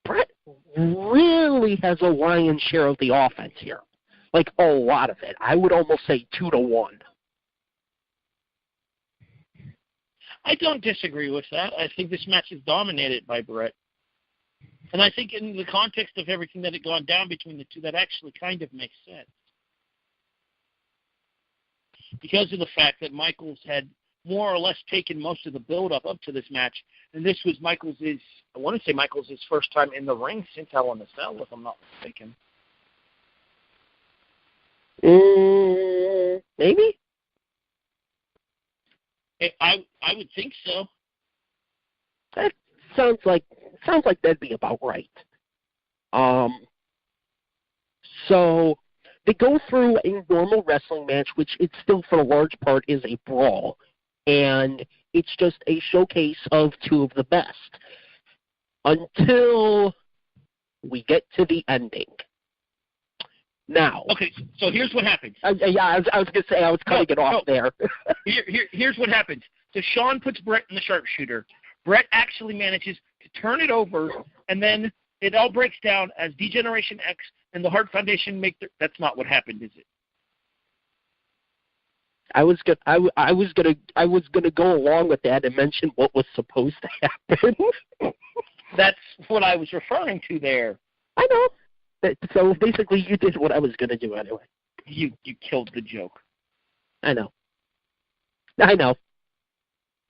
Bret really has a lion's share of the offense here. Like, a lot of it. I would almost say 2-1. I don't disagree with that. I think this match is dominated by Bret. And I think in the context of everything that had gone down between the two, that actually kind of makes sense. Because of the fact that Michaels had more or less taken most of the build-up up to this match, and this was I want to say Michaels' first time in the ring since Hell in a Cell, if I'm not mistaken. Maybe. I would think so. That sounds like that'd be about right. So they go through a normal wrestling match, which it still for the large part is a brawl, and It's just a showcase of two of the best. Until we get to the ending. Now. Okay, so here's what happens. I was going to say I was cutting it off there. Here's what happens. So Shawn puts Bret in the sharpshooter. Bret actually manages to turn it over, and then it all breaks down as D-Generation X and the Hart Foundation make their... That's not what happened, is it? I was gonna go along with that and mention what was supposed to happen. That's what I was referring to there. I know. So basically, you did what I was gonna do anyway. You killed the joke. I know.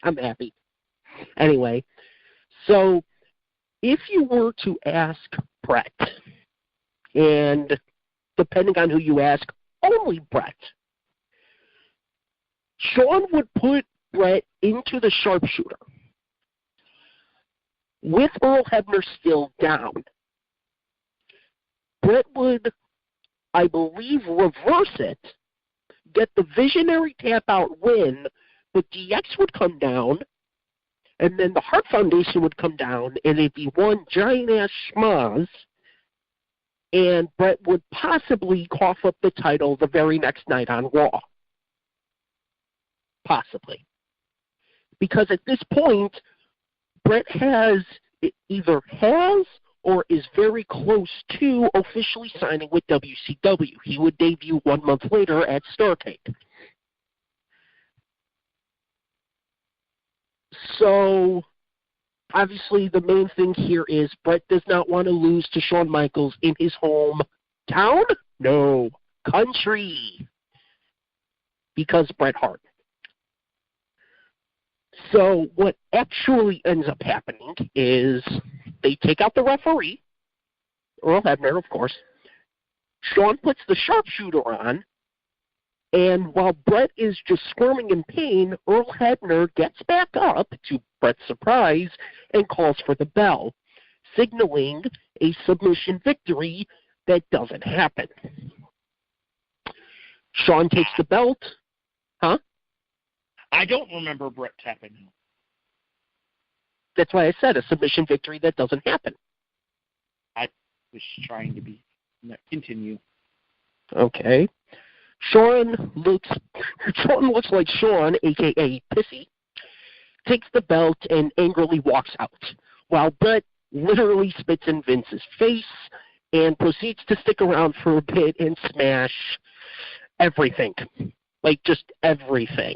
I'm happy. Anyway, so if you were to ask Bret, and depending on who you ask, only Bret, Shawn would put Bret into the sharpshooter with Earl Hebner still down. Bret would, I believe, reverse it, get the visionary tap-out win, but DX would come down, and then the Hart Foundation would come down, and it'd be one giant-ass schmoz, and Bret would possibly cough up the title the very next night on Raw. Possibly. Because at this point, Bret either has or is very close to officially signing with WCW. He would debut 1 month later at Starrcade. So, obviously, the main thing here is Bret does not want to lose to Shawn Michaels in his hometown? No, country. Because Bret Hart. So what actually ends up happening is they take out the referee, Earl Hebner, of course. Shawn puts the sharpshooter on, and while Bret is just squirming in pain, Earl Hebner gets back up, to Bret's surprise, and calls for the bell, signaling a submission victory that doesn't happen. Shawn takes the belt. Huh? I don't remember Bret tapping him. That's why I said a submission victory that doesn't happen. I was trying to be... Continue. Okay. Shawn looks like Shawn, a.k.a. Pissy, takes the belt and angrily walks out, while Bret literally spits in Vince's face and proceeds to stick around for a bit and smash everything. Like, just everything.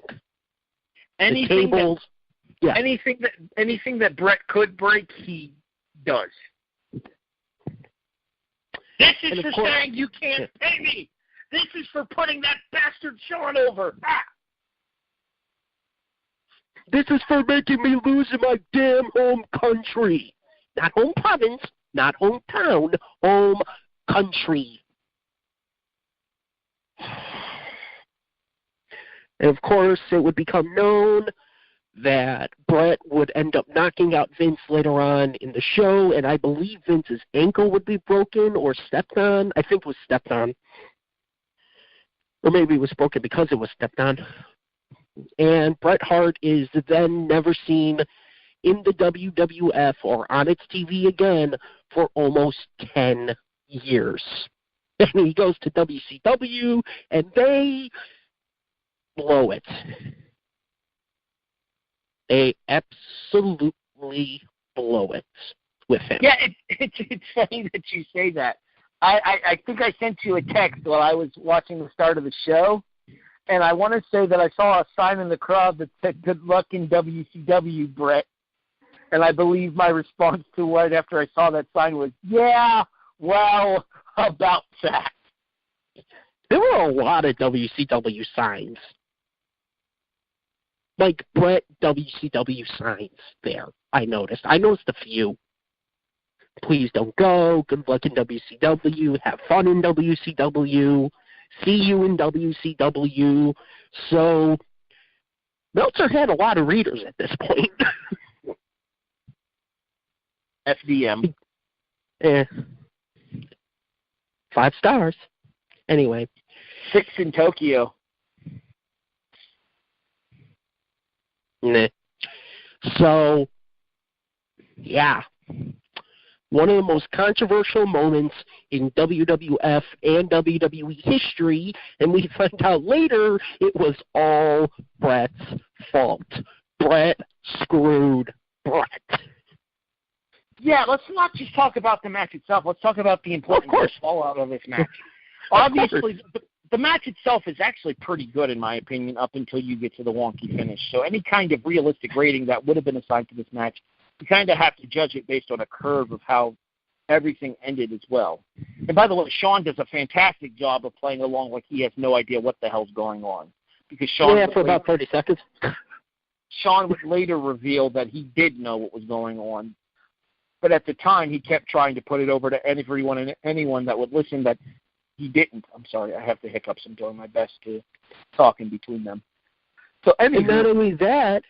Anything the tables, anything that Bret could break, he does. This is for saying you can't pay me. This is for putting that bastard Shawn over. Ah! This is for making me lose in my damn home country. Not home province, not hometown, home country. And of course, it would become known that Bret would end up knocking out Vince later on in the show, and I believe Vince's ankle would be broken or stepped on. I think it was stepped on. Or maybe it was broken because it was stepped on. And Bret Hart is then never seen in the WWF or on its TV again for almost 10 years. And he goes to WCW, and they blow it. They absolutely blow it with him. Yeah, it's funny that you say that. I think I sent you a text while I was watching the start of the show, and I want to say that I saw a sign in the crowd that said, "Good luck in WCW, Bret." And I believe my response to right after I saw that sign was, "Yeah, well, about that." There were a lot of WCW signs. Like Bret WCW signs there, I noticed. I noticed a few. Please don't go. Good luck in WCW. Have fun in WCW. See you in WCW. So, Meltzer had a lot of readers at this point. FDM. 5 stars. Anyway. 6 in Tokyo. Nah, So, yeah. One of the most controversial moments in WWF and WWE history, and we find out later it was all Bret's fault. Bret screwed Bret. Yeah, let's not just talk about the match itself. Let's talk about the important fallout of this match. Obviously, the match itself is actually pretty good, in my opinion, up until you get to the wonky finish. So any kind of realistic rating that would have been assigned to this match, you kind of have to judge it based on a curve of how everything ended as well. And by the way, Shawn does a fantastic job of playing along like he has no idea what the hell's going on. Because Shawn for about 30 seconds. Shawn would later reveal that he did know what was going on. But at the time, he kept trying to put it over to everyone and anyone that would listen that he didn't. I'm sorry, I have the hiccups. I'm doing my best to talk in between them. So, and not only that,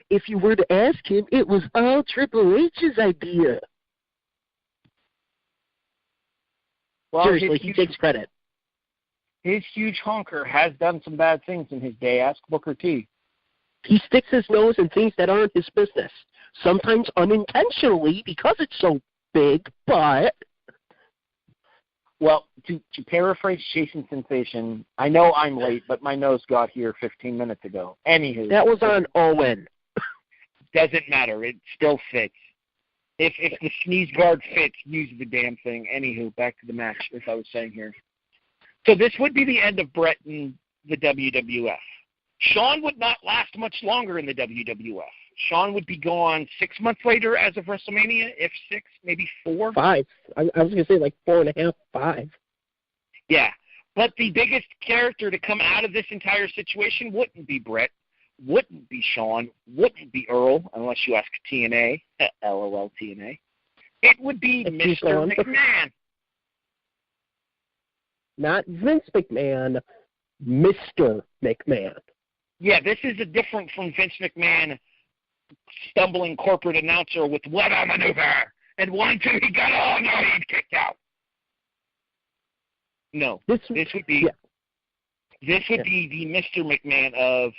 if you were to ask him, it was all Triple H's idea. Well, seriously, he takes credit. His huge honker has done some bad things in his day. Ask Booker T. He sticks his nose in things that aren't his business. Sometimes unintentionally because it's so big, but... Well, to paraphrase Jason Sensation, I know I'm late, but my nose got here 15 minutes ago. Anywho. That was on Owen. Doesn't matter. It still fits. If the sneeze guard fits, use the damn thing. Anywho, back to the match, as I was saying here. So this would be the end of Bret in the WWF. Shawn would not last much longer in the WWF. Shawn would be gone 6 months later as of WrestleMania, if 6, maybe 4. 5. I was going to say like 4.5, 5. Yeah. But the biggest character to come out of this entire situation wouldn't be Bret, wouldn't be Shawn, wouldn't be Earl, unless you ask TNA, LOL TNA. It would be Mr. McMahon. Not Vince McMahon, Mr. McMahon. Yeah, this is different from Vince McMahon stumbling corporate announcer with what a maneuver, and 1, 2, he got on, no, he's kicked out. No, this would be the Mr. McMahon of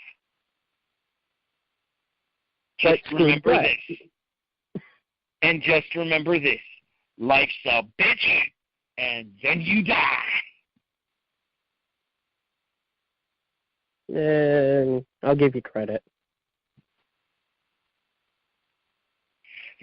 just remember this. And just remember this. Life's a bitch, and then you die. And I'll give you credit.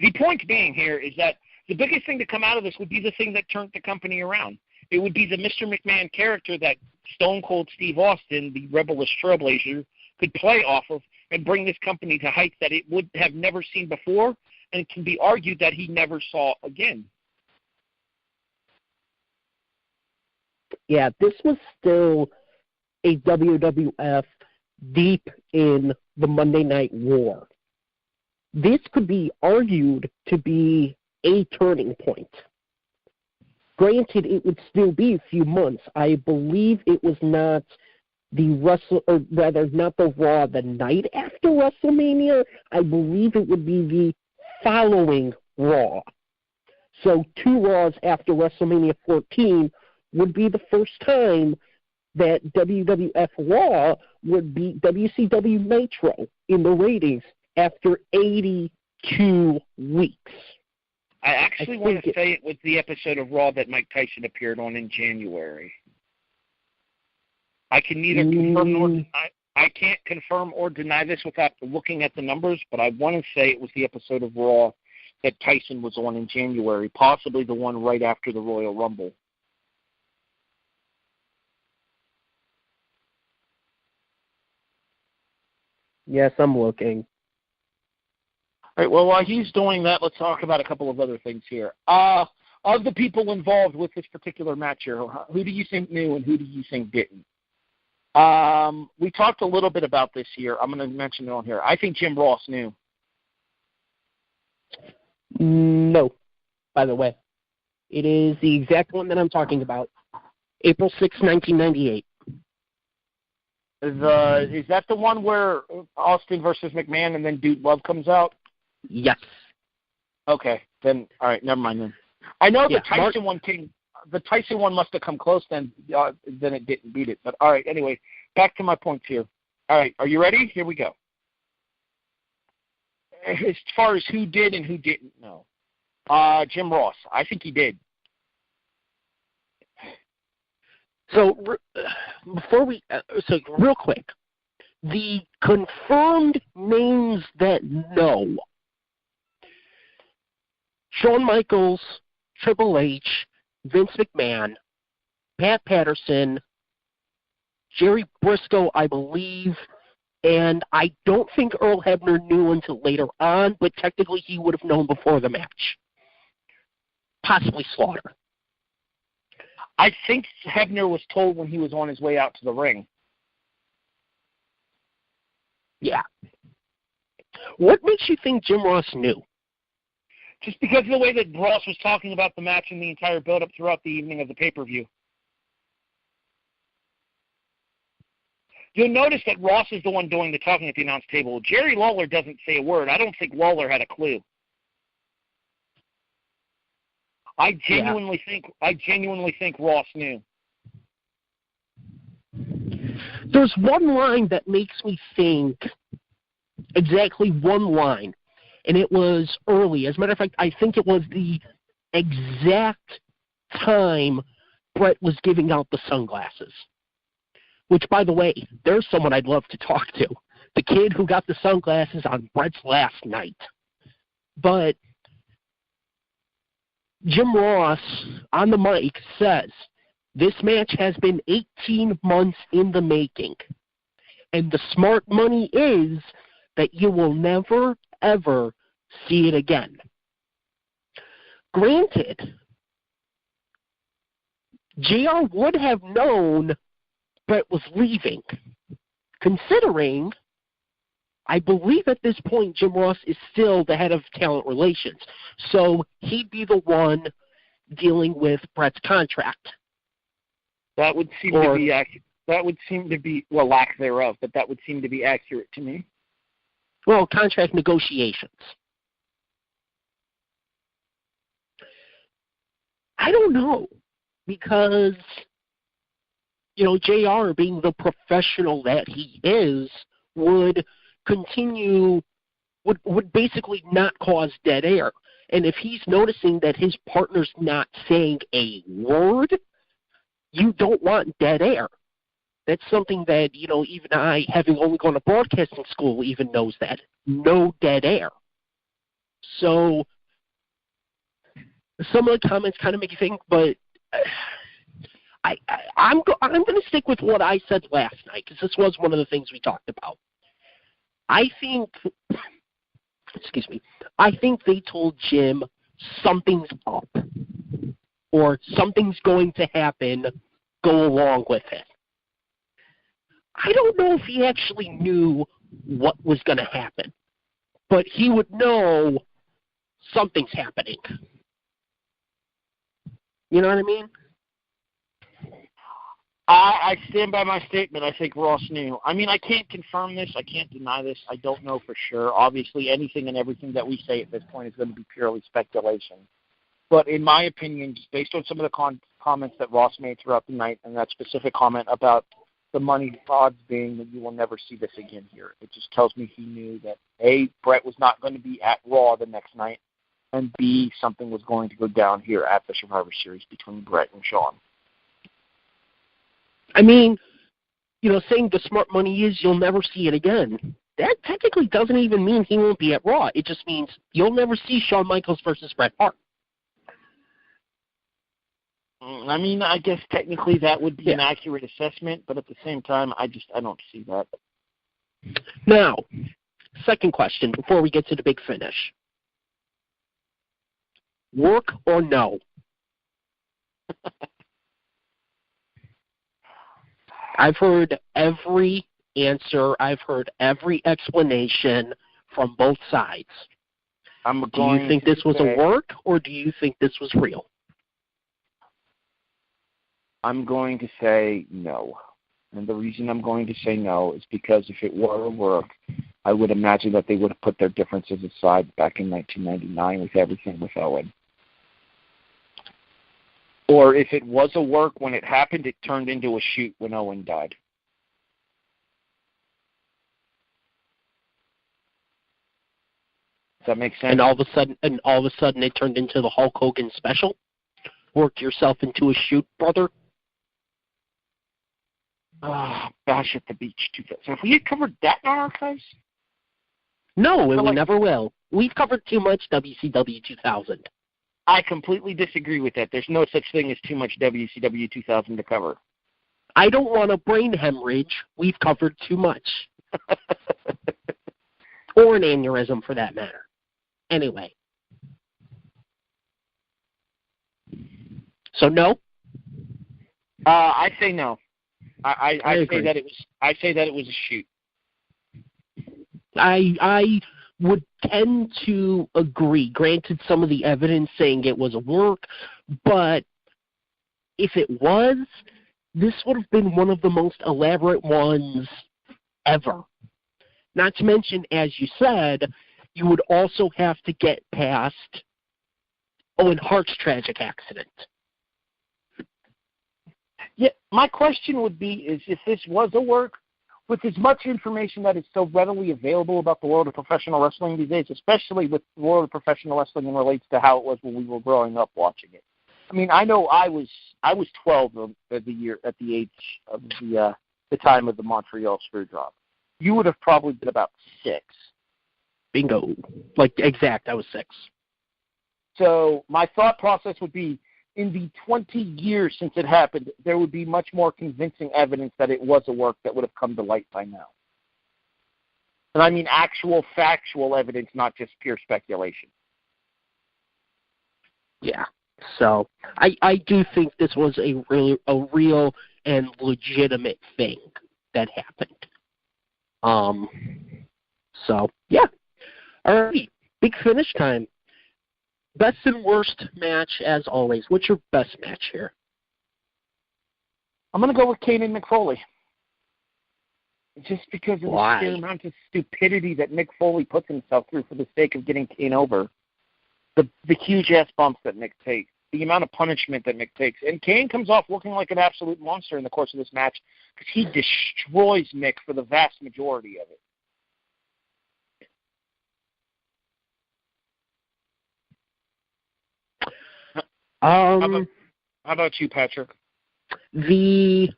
The point being here is that the biggest thing to come out of this would be the thing that turned the company around. It would be the Mr. McMahon character that Stone Cold Steve Austin, the rebellious trailblazer, could play off of and bring this company to heights that it would have never seen before, and it can be argued that he never saw again. Yeah, this was still a WWF deep in the Monday Night War. This could be argued to be a turning point. Granted, it would still be a few months. I believe it was not not the Raw the night after WrestleMania. I believe it would be the following Raw. So 2 Raws after WrestleMania 14 would be the first time that WWF Raw would beat WCW Nitro in the ratings after 82 weeks. I actually want to say it was the episode of Raw that Mike Tyson appeared on in January. I can neither confirm nor deny. I can't confirm or deny this without looking at the numbers, but I want to say it was the episode of Raw that Tyson was on in January, possibly the one right after the Royal Rumble. Yes, I'm looking. All right, well, while he's doing that, let's talk about a couple of other things here. Of the people involved with this particular match here, who do you think knew and who do you think didn't? We talked a little bit about this here. I'm going to mention it on here. I think Jim Ross knew. No, by the way. It is the exact one that I'm talking about. April 6, 1998. Is that the one where Austin versus McMahon and then Dude Love comes out? Yes. Okay, then all right, never mind then. I know the Tyson one came. The Tyson one must have come close. Then it didn't beat it. But all right, anyway, back to my points here. All right, are you ready? Here we go. as far as who did and who didn't, no. Jim Ross. I think he did. So real quick, the confirmed names that know: Shawn Michaels, Triple H, Vince McMahon, Pat Patterson, Jerry Briscoe, I believe, and I don't think Earl Hebner knew until later on, but technically he would have known before the match. Possibly Slaughter. I think Hebner was told when he was on his way out to the ring. Yeah. What makes you think Jim Ross knew? Just because of the way that Ross was talking about the match and the entire build-up throughout the evening of the pay-per-view. You'll notice that Ross is the one doing the talking at the announce table. Jerry Lawler doesn't say a word. I don't think Lawler had a clue. I genuinely think Ross knew. There's one line that makes me think, exactly one line, and it was early. As a matter of fact, I think it was the exact time Bret was giving out the sunglasses. Which, by the way, there's someone I'd love to talk to. The kid who got the sunglasses on Bret's last night. But Jim Ross, on the mic, says, this match has been 18 months in the making. And the smart money is that you will never, ever see it again. Granted, JR would have known Bret was leaving, considering, I believe at this point Jim Ross is still the head of talent relations, so he'd be the one dealing with Bret's contract. That would seem to be accurate. That would seem to be, well, lack thereof, but that would seem to be accurate to me. Well, contract negotiations. I don't know, because JR, being the professional that he is, would basically not cause dead air. And if he's noticing that his partner's not saying a word, you don't want dead air. That's something that, even I, having only gone to broadcasting school, even knows that. No dead air. So some of the comments kind of make you think, but I'm going to stick with what I said last night, because this was one of the things we talked about. I think they told Jim something's up, or something's going to happen, go along with it. I don't know if he actually knew what was going to happen, but he would know something's happening. You know what I mean? I stand by my statement. I think Ross knew. I mean, I can't confirm this. I can't deny this. I don't know for sure. Obviously, anything and everything that we say at this point is going to be purely speculation. But in my opinion, just based on some of the comments that Ross made throughout the night, and that specific comment about the money odds being that you will never see this again here, it just tells me he knew that, A, Bret was not going to be at Raw the next night, and B, something was going to go down here at the Survivor Series between Bret and Shawn. I mean, saying the smart money is you'll never see it again, that technically doesn't even mean he won't be at Raw. It just means you'll never see Shawn Michaels versus Bret Hart. I mean, I guess technically that would be an accurate assessment, but at the same time, I don't see that. Now, second question before we get to the big finish. Work or no? I've heard every answer. I've heard every explanation from both sides. Do you think this was a work, or do you think this was real? I'm going to say no. And the reason I'm going to say no is because if it were a work, I would imagine that they would have put their differences aside back in 1999 with everything with Owen. Or if it was a work when it happened, it turned into a shoot when Owen died. Does that make sense? And all of a sudden, it turned into the Hulk Hogan special. Work yourself into a shoot, brother. Bash at the Beach 2000. Have we covered that in our archives? No, and we never will. We've covered too much WCW 2000. I completely disagree with that. There's no such thing as too much WCW 2000 to cover. I don't want a brain hemorrhage. We've covered too much. Or an aneurysm, for that matter. Anyway. So no? I say no. I say that it was. I say that it was a shoot. I would tend to agree. Granted, some of the evidence saying it was a work, but if it was, this would have been one of the most elaborate ones ever. Not to mention, as you said, you would also have to get past Owen Hart's tragic accident. Yeah, my question would be is if this was a work, with as much information that is so readily available about the world of professional wrestling these days, especially with the world of professional wrestling and relates to how it was when we were growing up watching it. I mean, I know I was 12 at the age of the time of the Montreal Screwjob. You would have probably been about 6. Bingo. Like, exact, I was 6. So my thought process would be, in the 20 years since it happened, there would be much more convincing evidence that it was a work that would have come to light by now. And I mean actual factual evidence, not just pure speculation. Yeah. So I do think this was a real and legitimate thing that happened. So yeah. All right. Big finish time. Best and worst match, as always. What's your best match here? I'm going to go with Kane and Mick Foley. Just because of Why? the sheer amount of stupidity that Mick Foley puts himself through for the sake of getting Kane over. The huge-ass bumps that Mick takes. The amount of punishment that Mick takes. And Kane comes off looking like an absolute monster in the course of this match because he destroys Mick for the vast majority of it. How about you, Patrick? The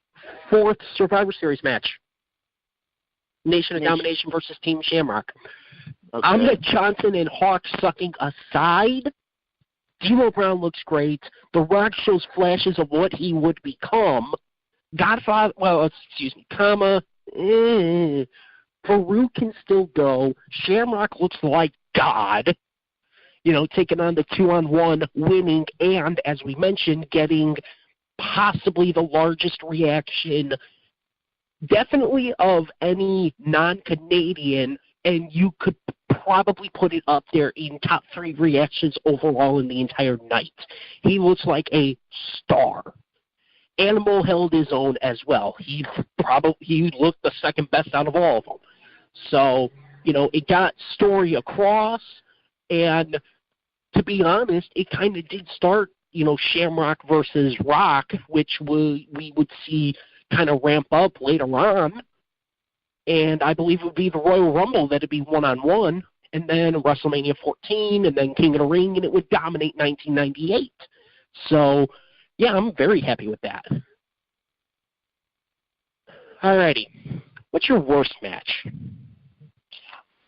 4th Survivor Series match. Nation of Domination versus Team Shamrock. Okay. Ahmed Johnson and Hawk sucking aside. D'Lo Brown looks great. The Rock shows flashes of what he would become. Farouk can still go. Shamrock looks like God. You know, taking on the 2-on-1, winning, and, as we mentioned, getting possibly the largest reaction, definitely of any non-Canadian, and you could probably put it up there in top 3 reactions overall in the entire night. He looks like a star. Animal held his own as well. He looked the second best out of all of them. So, you know, it got story across. And to be honest, it kind of did start, you know, Shamrock versus Rock, which we would see kind of ramp up later on. And I believe it would be the Royal Rumble that would be 1-on-1, and then WrestleMania 14, and then King of the Ring, and it would dominate 1998. So, yeah, I'm very happy with that. Alrighty. What's your worst match?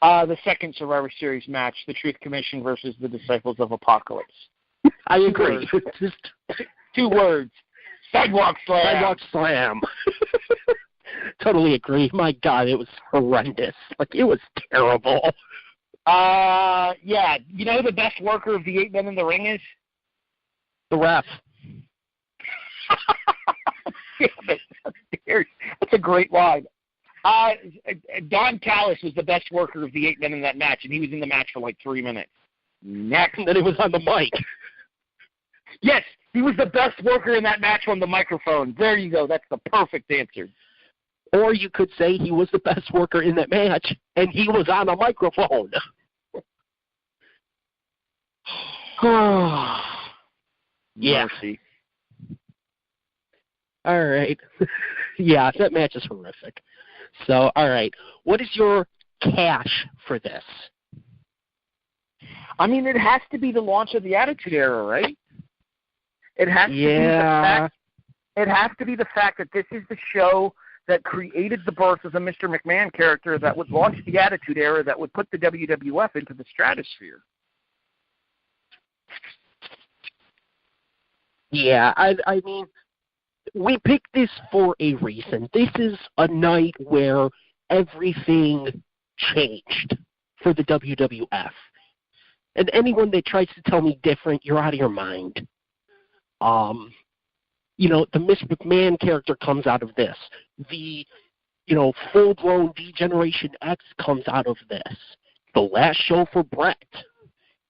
The second Survivor Series match, the Truth Commission versus the Disciples of Apocalypse. I agree. Just 2 words. Sidewalk Slam. Sidewalk Slam. Totally agree. My God, it was horrendous. Like, it was terrible. Yeah. You know who the best worker of the 8 men in the ring is? The ref. That's a great line. Don Callis was the best worker of the 8 men in that match, and he was in the match for like 3 minutes. Next. And then he was on the mic. Yes, he was the best worker in that match on the microphone. There you go. That's the perfect answer. Or you could say he was the best worker in that match, and he was on a microphone. Yeah. Mercy. All right. Yeah, that match is horrific. So, all right. What is your cash for this? I mean, it has to be the launch of the Attitude Era, right? It has to be the fact. It has to be the fact that this is the show that created the birth of the Mr. McMahon character that would launch the Attitude Era, that would put the WWF into the stratosphere. Yeah, I mean, we picked this for a reason. This is a night where everything changed for the WWF. And anyone that tries to tell me different, you're out of your mind. You know, the Miss McMahon character comes out of this. The, you know, full-blown D-Generation X comes out of this. The last show for Bret.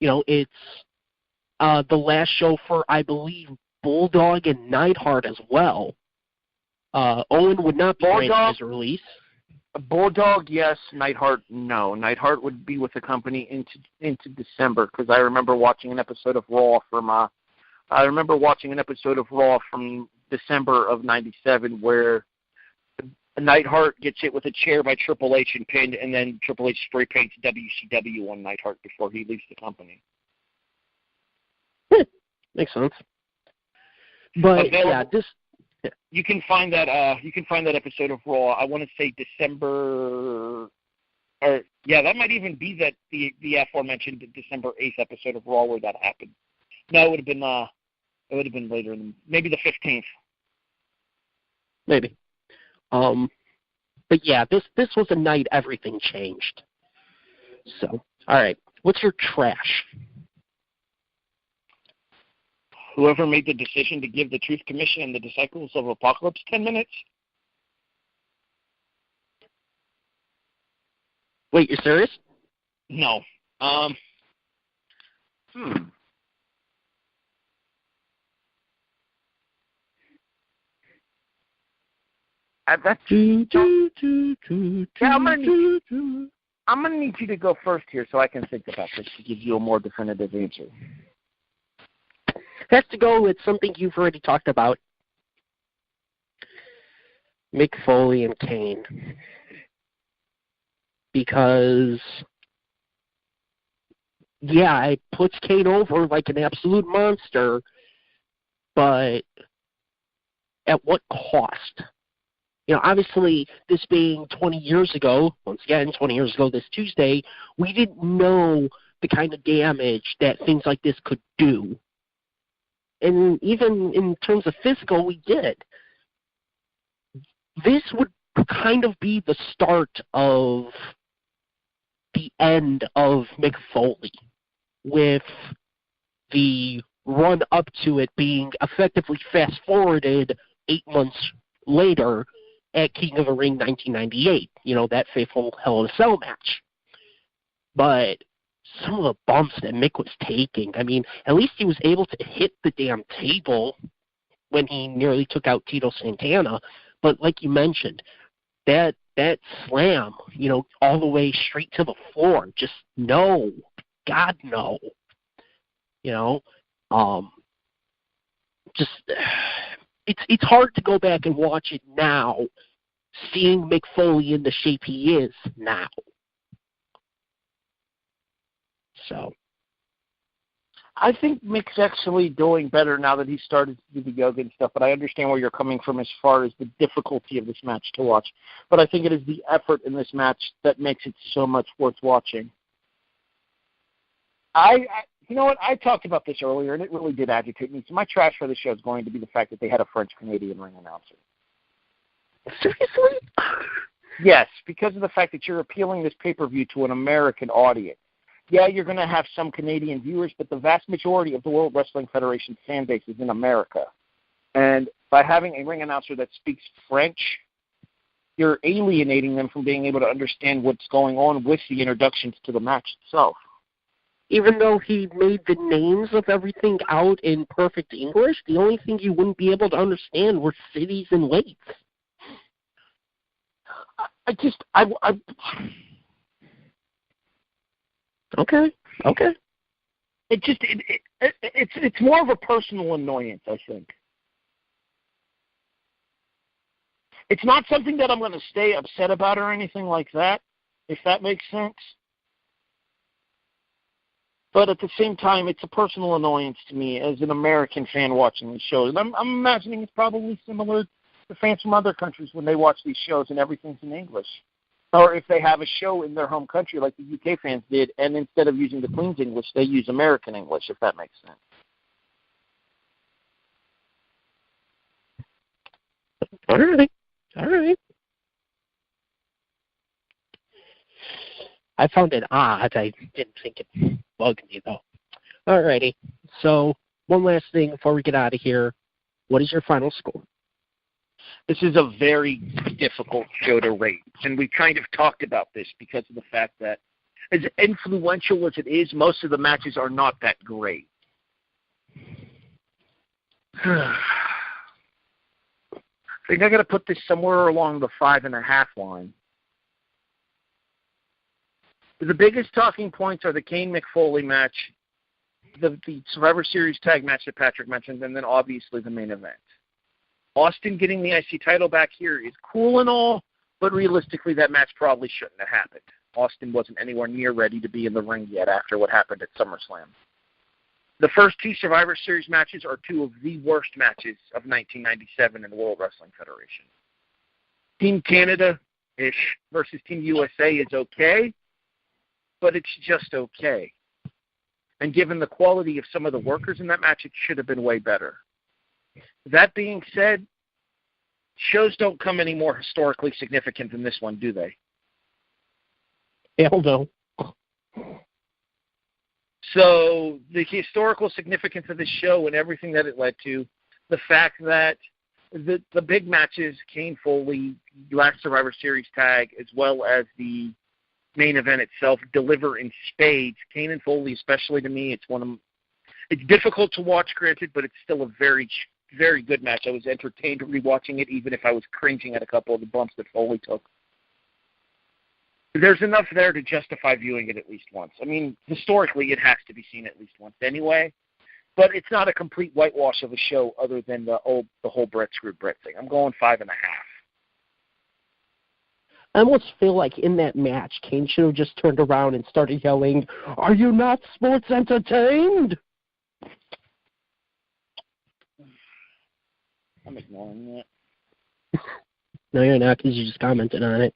You know, it's the last show for, I believe, Bulldog and Neidhart as well. Owen would not be granted his release. Bulldog, yes. Neidhart, no. Neidhart would be with the company into December, because I remember watching an episode of Raw from December of '97 where Neidhart gets hit with a chair by Triple H and pinned, and then Triple H spray paints WCW on Neidhart before he leaves the company. Makes sense. But you can find that episode of Raw. I want to say December, or that might even be the aforementioned December 8th episode of Raw where that happened. No, it would have been later, maybe the 15th. Maybe. But yeah, this was a night everything changed. So, all right, what's your trash? Whoever made the decision to give the Truth Commission and the Disciples of Apocalypse 10 minutes. Wait, you're serious? No. I'm gonna need you to go first here so I can think about this to give you a more definitive answer. Has to go with something you've already talked about. Mick Foley and Kane. Because, it puts Kane over like an absolute monster, but at what cost? You know, obviously, this being 20 years ago, once again, 20 years ago this Tuesday, we didn't know the kind of damage that things like this could do. And even in terms of physical, we did. This would kind of be the start of the end of Mick Foley, with the run up to it being effectively fast-forwarded 8 months later at King of the Ring 1998, you know, that fateful Hell in a Cell match. But some of the bumps that Mick was taking, I mean, at least he was able to hit the damn table when he nearly took out Tito Santana. But like you mentioned, that slam, you know, all the way straight to the floor, just no. God, no. You know, it's hard to go back and watch it now, seeing Mick Foley in the shape he is now. So, I think Mick's actually doing better now that he started to do the yoga and stuff, but I understand where you're coming from as far as the difficulty of this match to watch. But I think it is the effort in this match that makes it so much worth watching. You know what? I talked about this earlier, and it really did agitate me. So my trash for the show is going to be the fact that they had a French-Canadian ring announcer. Seriously? Yes, because of the fact that you're appealing this pay-per-view to an American audience. Yeah, you're going to have some Canadian viewers, but the vast majority of the World Wrestling Federation fan base is in America. And by having a ring announcer that speaks French, you're alienating them from being able to understand what's going on with the introductions to the match itself. Even though he made the names of everything out in perfect English, the only thing you wouldn't be able to understand were cities and lakes. Okay. It's more of a personal annoyance, I think. It's not something that I'm going to stay upset about or anything like that, if that makes sense. But at the same time, it's a personal annoyance to me as an American fan watching these shows. And I'm imagining it's probably similar to fans from other countries when they watch these shows and everything's in English. Or if they have a show in their home country like the UK fans did, and instead of using the Queen's English, they use American English, if that makes sense. All right. I found it odd. I didn't think it bugged me, though. All righty. So, one last thing before we get out of here. What is your final score? This is a very difficult show to rate, and we kind of talked about this because of the fact that as influential as it is, most of the matches are not that great. I think I got to put this somewhere along the 5.5 line. The biggest talking points are the Kane McFoley match, the Survivor Series tag match that Patrick mentioned, and then obviously the main event. Austin getting the IC title back here is cool and all, but realistically that match probably shouldn't have happened. Austin wasn't anywhere near ready to be in the ring yet after what happened at SummerSlam. The first 2 Survivor Series matches are 2 of the worst matches of 1997 in the World Wrestling Federation. Team Canada-ish versus Team USA is okay, but it's just okay. And given the quality of some of the workers in that match, it should have been way better. That being said, shows don't come any more historically significant than this one, do they? Hell no. So the historical significance of this show and everything that it led to, the fact that the big matches, Kane Foley, last Survivor Series tag, as well as the main event itself, deliver in spades. Kane and Foley, especially to me, it's difficult to watch, granted, but it's still a very, very good match. I was entertained rewatching it, even if I was cringing at a couple of the bumps that Foley took. There's enough there to justify viewing it at least once. I mean, historically, it has to be seen at least once anyway, but it's not a complete whitewash of a show other than the whole Bret screwed Bret thing. I'm going 5.5. I almost feel like in that match, Kane should have just turned around and started yelling, "Are you not sports entertained?" I'm ignoring that. No, you're not, because you just commented on it.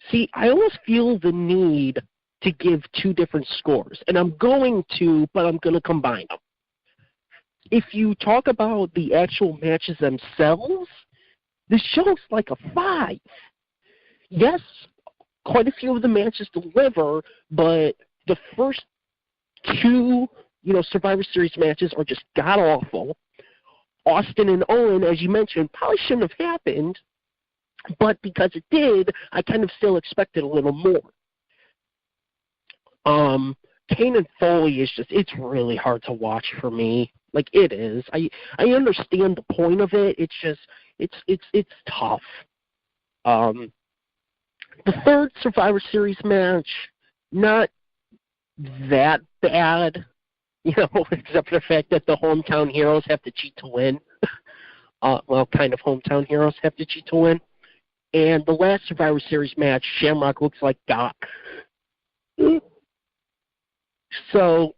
See, I almost feel the need to give 2 different scores, and I'm going to, but I'm going to combine them. If you talk about the actual matches themselves, the show's like a 5. Yes, quite a few of the matches deliver, but the first 2, Survivor Series matches are just god-awful. Austin and Owen, as you mentioned, probably shouldn't have happened, but because it did, I kind of still expected a little more. Kane and Foley is just, it's really hard to watch for me. Like, it is. I understand the point of it. It's just, it's tough. The third Survivor Series match, not that bad, except for the fact that the hometown heroes have to cheat to win. Kind of hometown heroes have to cheat to win. And the last Survivor Series match, Shamrock looks like Doc. So,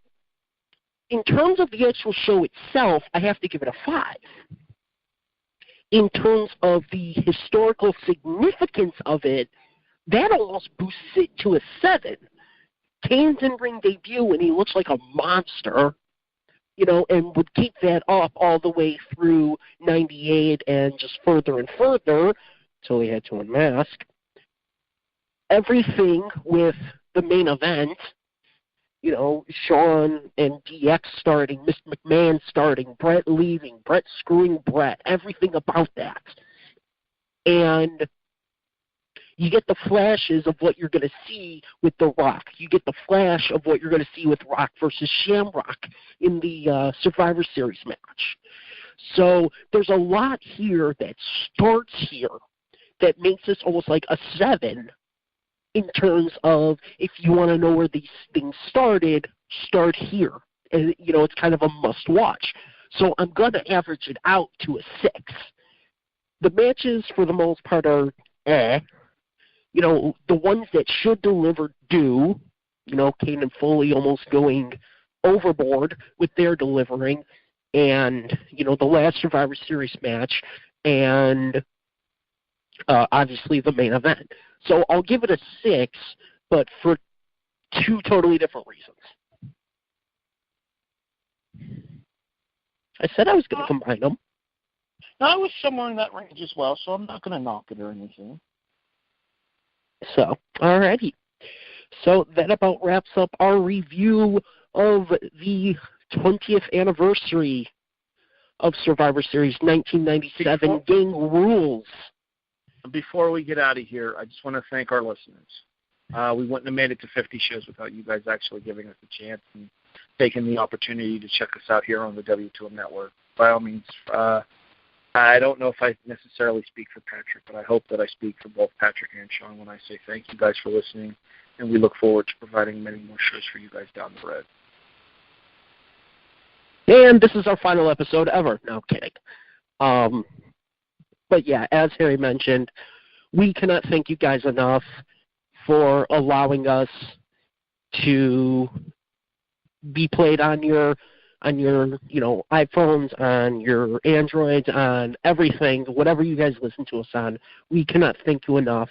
in terms of the actual show itself, I have to give it a 5. In terms of the historical significance of it, that almost boosts it to a 7. Kane's in-ring debut, and he looks like a monster, and would keep that up all the way through 98 and just further and further until he had to unmask. Everything with the main event, Shawn and DX starting, Mr. McMahon starting, Bret leaving, Bret screwing Bret, everything about that. And you get the flashes of what you're going to see with The Rock. You get the flash of what you're going to see with Rock versus Shamrock in the Survivor Series match. So there's a lot here that starts here that makes this almost like a 7 in terms of, if you want to know where these things started, start here. And, it's kind of a must-watch. So I'm going to average it out to a 6. The matches, for the most part, are the ones that should deliver do. Kane and Foley almost going overboard with their delivering, and the last Survivor Series match, and obviously the main event. So I'll give it a 6, but for 2 totally different reasons. I said I was going to combine them. No, I was somewhere in that range as well, so I'm not going to knock it or anything. So, alrighty. So that about wraps up our review of the 20th anniversary of Survivor Series 1997 Gang Rules. Before we get out of here, I just want to thank our listeners. We wouldn't have made it to 50 shows without you guys actually giving us a chance and taking the opportunity to check us out here on the W2M Network. By all means, I don't know if I necessarily speak for Patrick, but I hope that I speak for both Patrick and Shawn when I say thank you guys for listening, and we look forward to providing many more shows for you guys down the road. And this is our final episode ever. No, kidding. But yeah, as Harry mentioned, we cannot thank you guys enough for allowing us to be played on your iPhones, on your Androids, on everything, whatever you guys listen to us on. We cannot thank you enough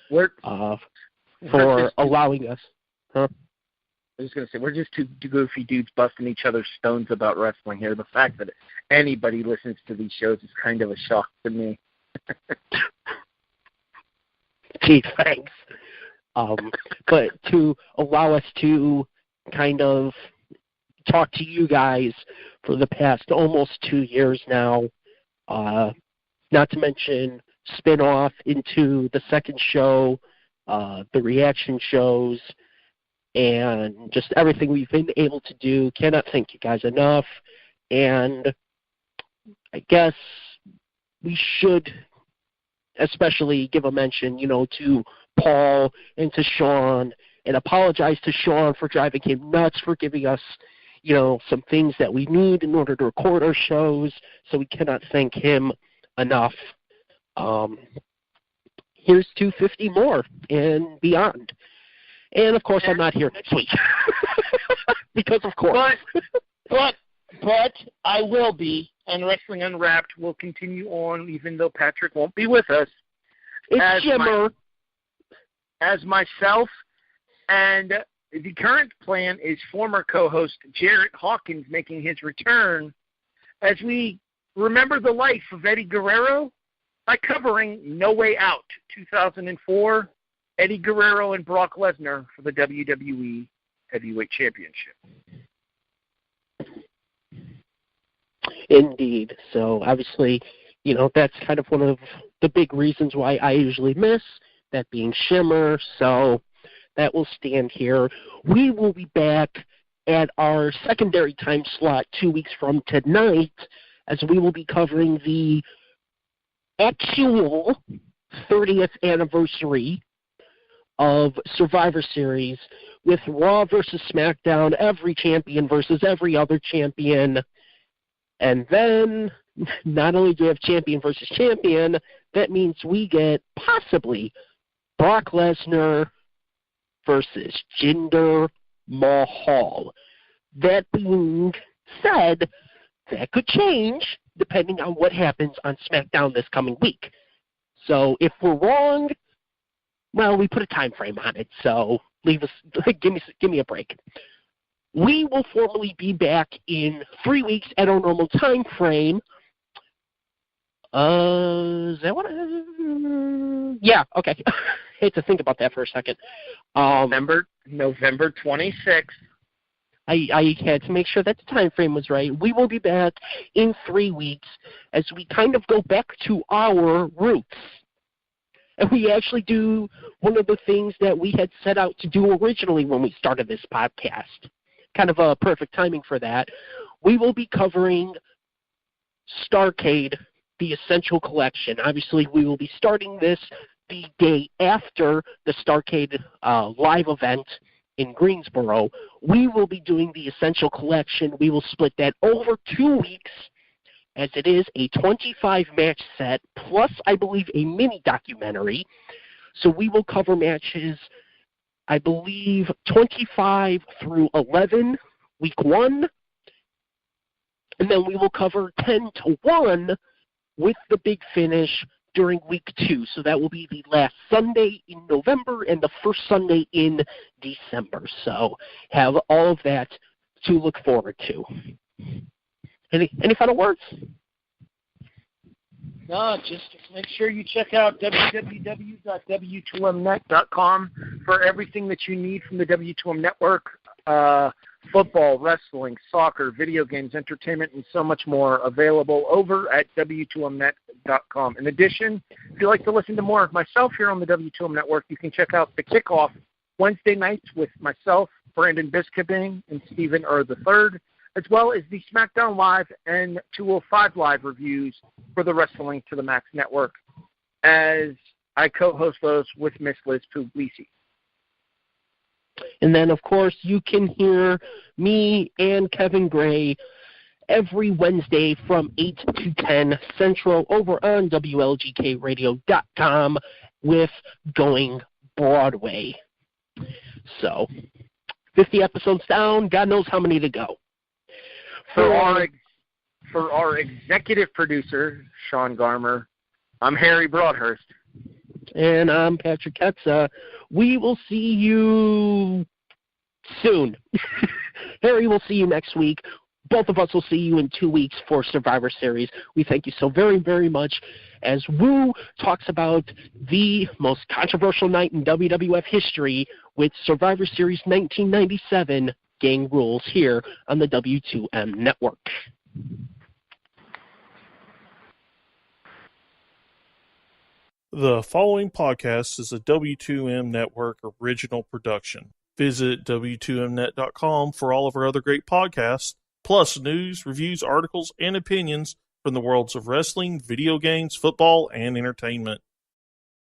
for allowing us. Huh? I was going to say, we're just two goofy dudes busting each other's stones about wrestling here. The fact that anybody listens to these shows is kind of a shock to me. Gee, thanks. But to allow us to kind of talk to you guys for the past almost 2 years now, not to mention spin off into the second show, the reaction shows, and just everything we've been able to do. Cannot thank you guys enough. And I guess we should especially give a mention, to Paul and to Shawn, and apologize to Shawn for driving him nuts for giving us, some things that we need in order to record our shows. So we cannot thank him enough. Here's 250 more and beyond. And, of course, I'm not here next week. Because, of course. But I will be, and Wrestling Unwrapped will continue on, even though Patrick won't be with us. It's Jimmer. As myself, and the current plan is former co-host Jarrett Hawkins making his return as we remember the life of Eddie Guerrero by covering No Way Out 2004, Eddie Guerrero and Brock Lesnar for the WWE Heavyweight Championship. Indeed. So, obviously, that's kind of one of the big reasons why I usually miss, that being Shimmer. So, that will stand here. We will be back at our secondary time slot 2 weeks from tonight, as we will be covering the actual 30th anniversary of Survivor Series, with Raw versus SmackDown, every champion versus every other champion. And then, not only do we have champion versus champion, that means we get possibly Brock Lesnar versus Jinder Mahal. That being said, that could change depending on what happens on SmackDown this coming week. So if we're wrong, well, we put a time frame on it. So give me a break. We will formally be back in 3 weeks at our normal time frame. Is that what? Yeah. Okay. Hate to think about that for a second. November 26th. I had to make sure that the time frame was right. We will be back in 3 weeks as we kind of go back to our roots. And we actually do one of the things that we had set out to do originally when we started this podcast. Kind of a perfect timing for that. We will be covering Starrcade, the Essential Collection. Obviously, we will be starting this the day after the Starrcade live event in Greensboro. We will be doing the Essential Collection. We will split that over 2 weeks, as it is a 25-match set, plus, I believe, a mini documentary. So we will cover matches, I believe, 25 through 11, week 1. And then we will cover 10 to 1 with the big finish during week 2. So that will be the last Sunday in November and the first Sunday in December. So have all of that to look forward to. Any final words? No, just make sure you check out www.w2mnet.com for everything that you need from the W2M network. Football, wrestling, soccer, video games, entertainment, and so much more available over at W2Mnet.com. In addition, if you'd like to listen to more of myself here on the W2M network, you can check out The Kickoff Wednesday nights with myself, Brandon Biskabing, and Stephen III, as well as the SmackDown Live and 205 Live reviews for the Wrestling to the Max network, as I co-host those with Miss Liz Puglisi. And then, of course, you can hear me and Kevin Gray every Wednesday from 8 to 10 Central over on WLGKradio.com with Going Broadway. So, 50 episodes down, God knows how many to go. For our executive producer, Sean Garmer, I'm Harry Broadhurst. And I'm Patrick Ketza. We will see you soon. Harry will see you next week. Both of us will see you in 2 weeks for Survivor Series. We thank you so very, very much as Wu talks about the most controversial night in WWF history with Survivor Series 1997 Gang Rules here on the W2M Network. The following podcast is a W2M Network original production. Visit W2Mnet.com for all of our other great podcasts, plus news, reviews, articles, and opinions from the worlds of wrestling, video games, football, and entertainment.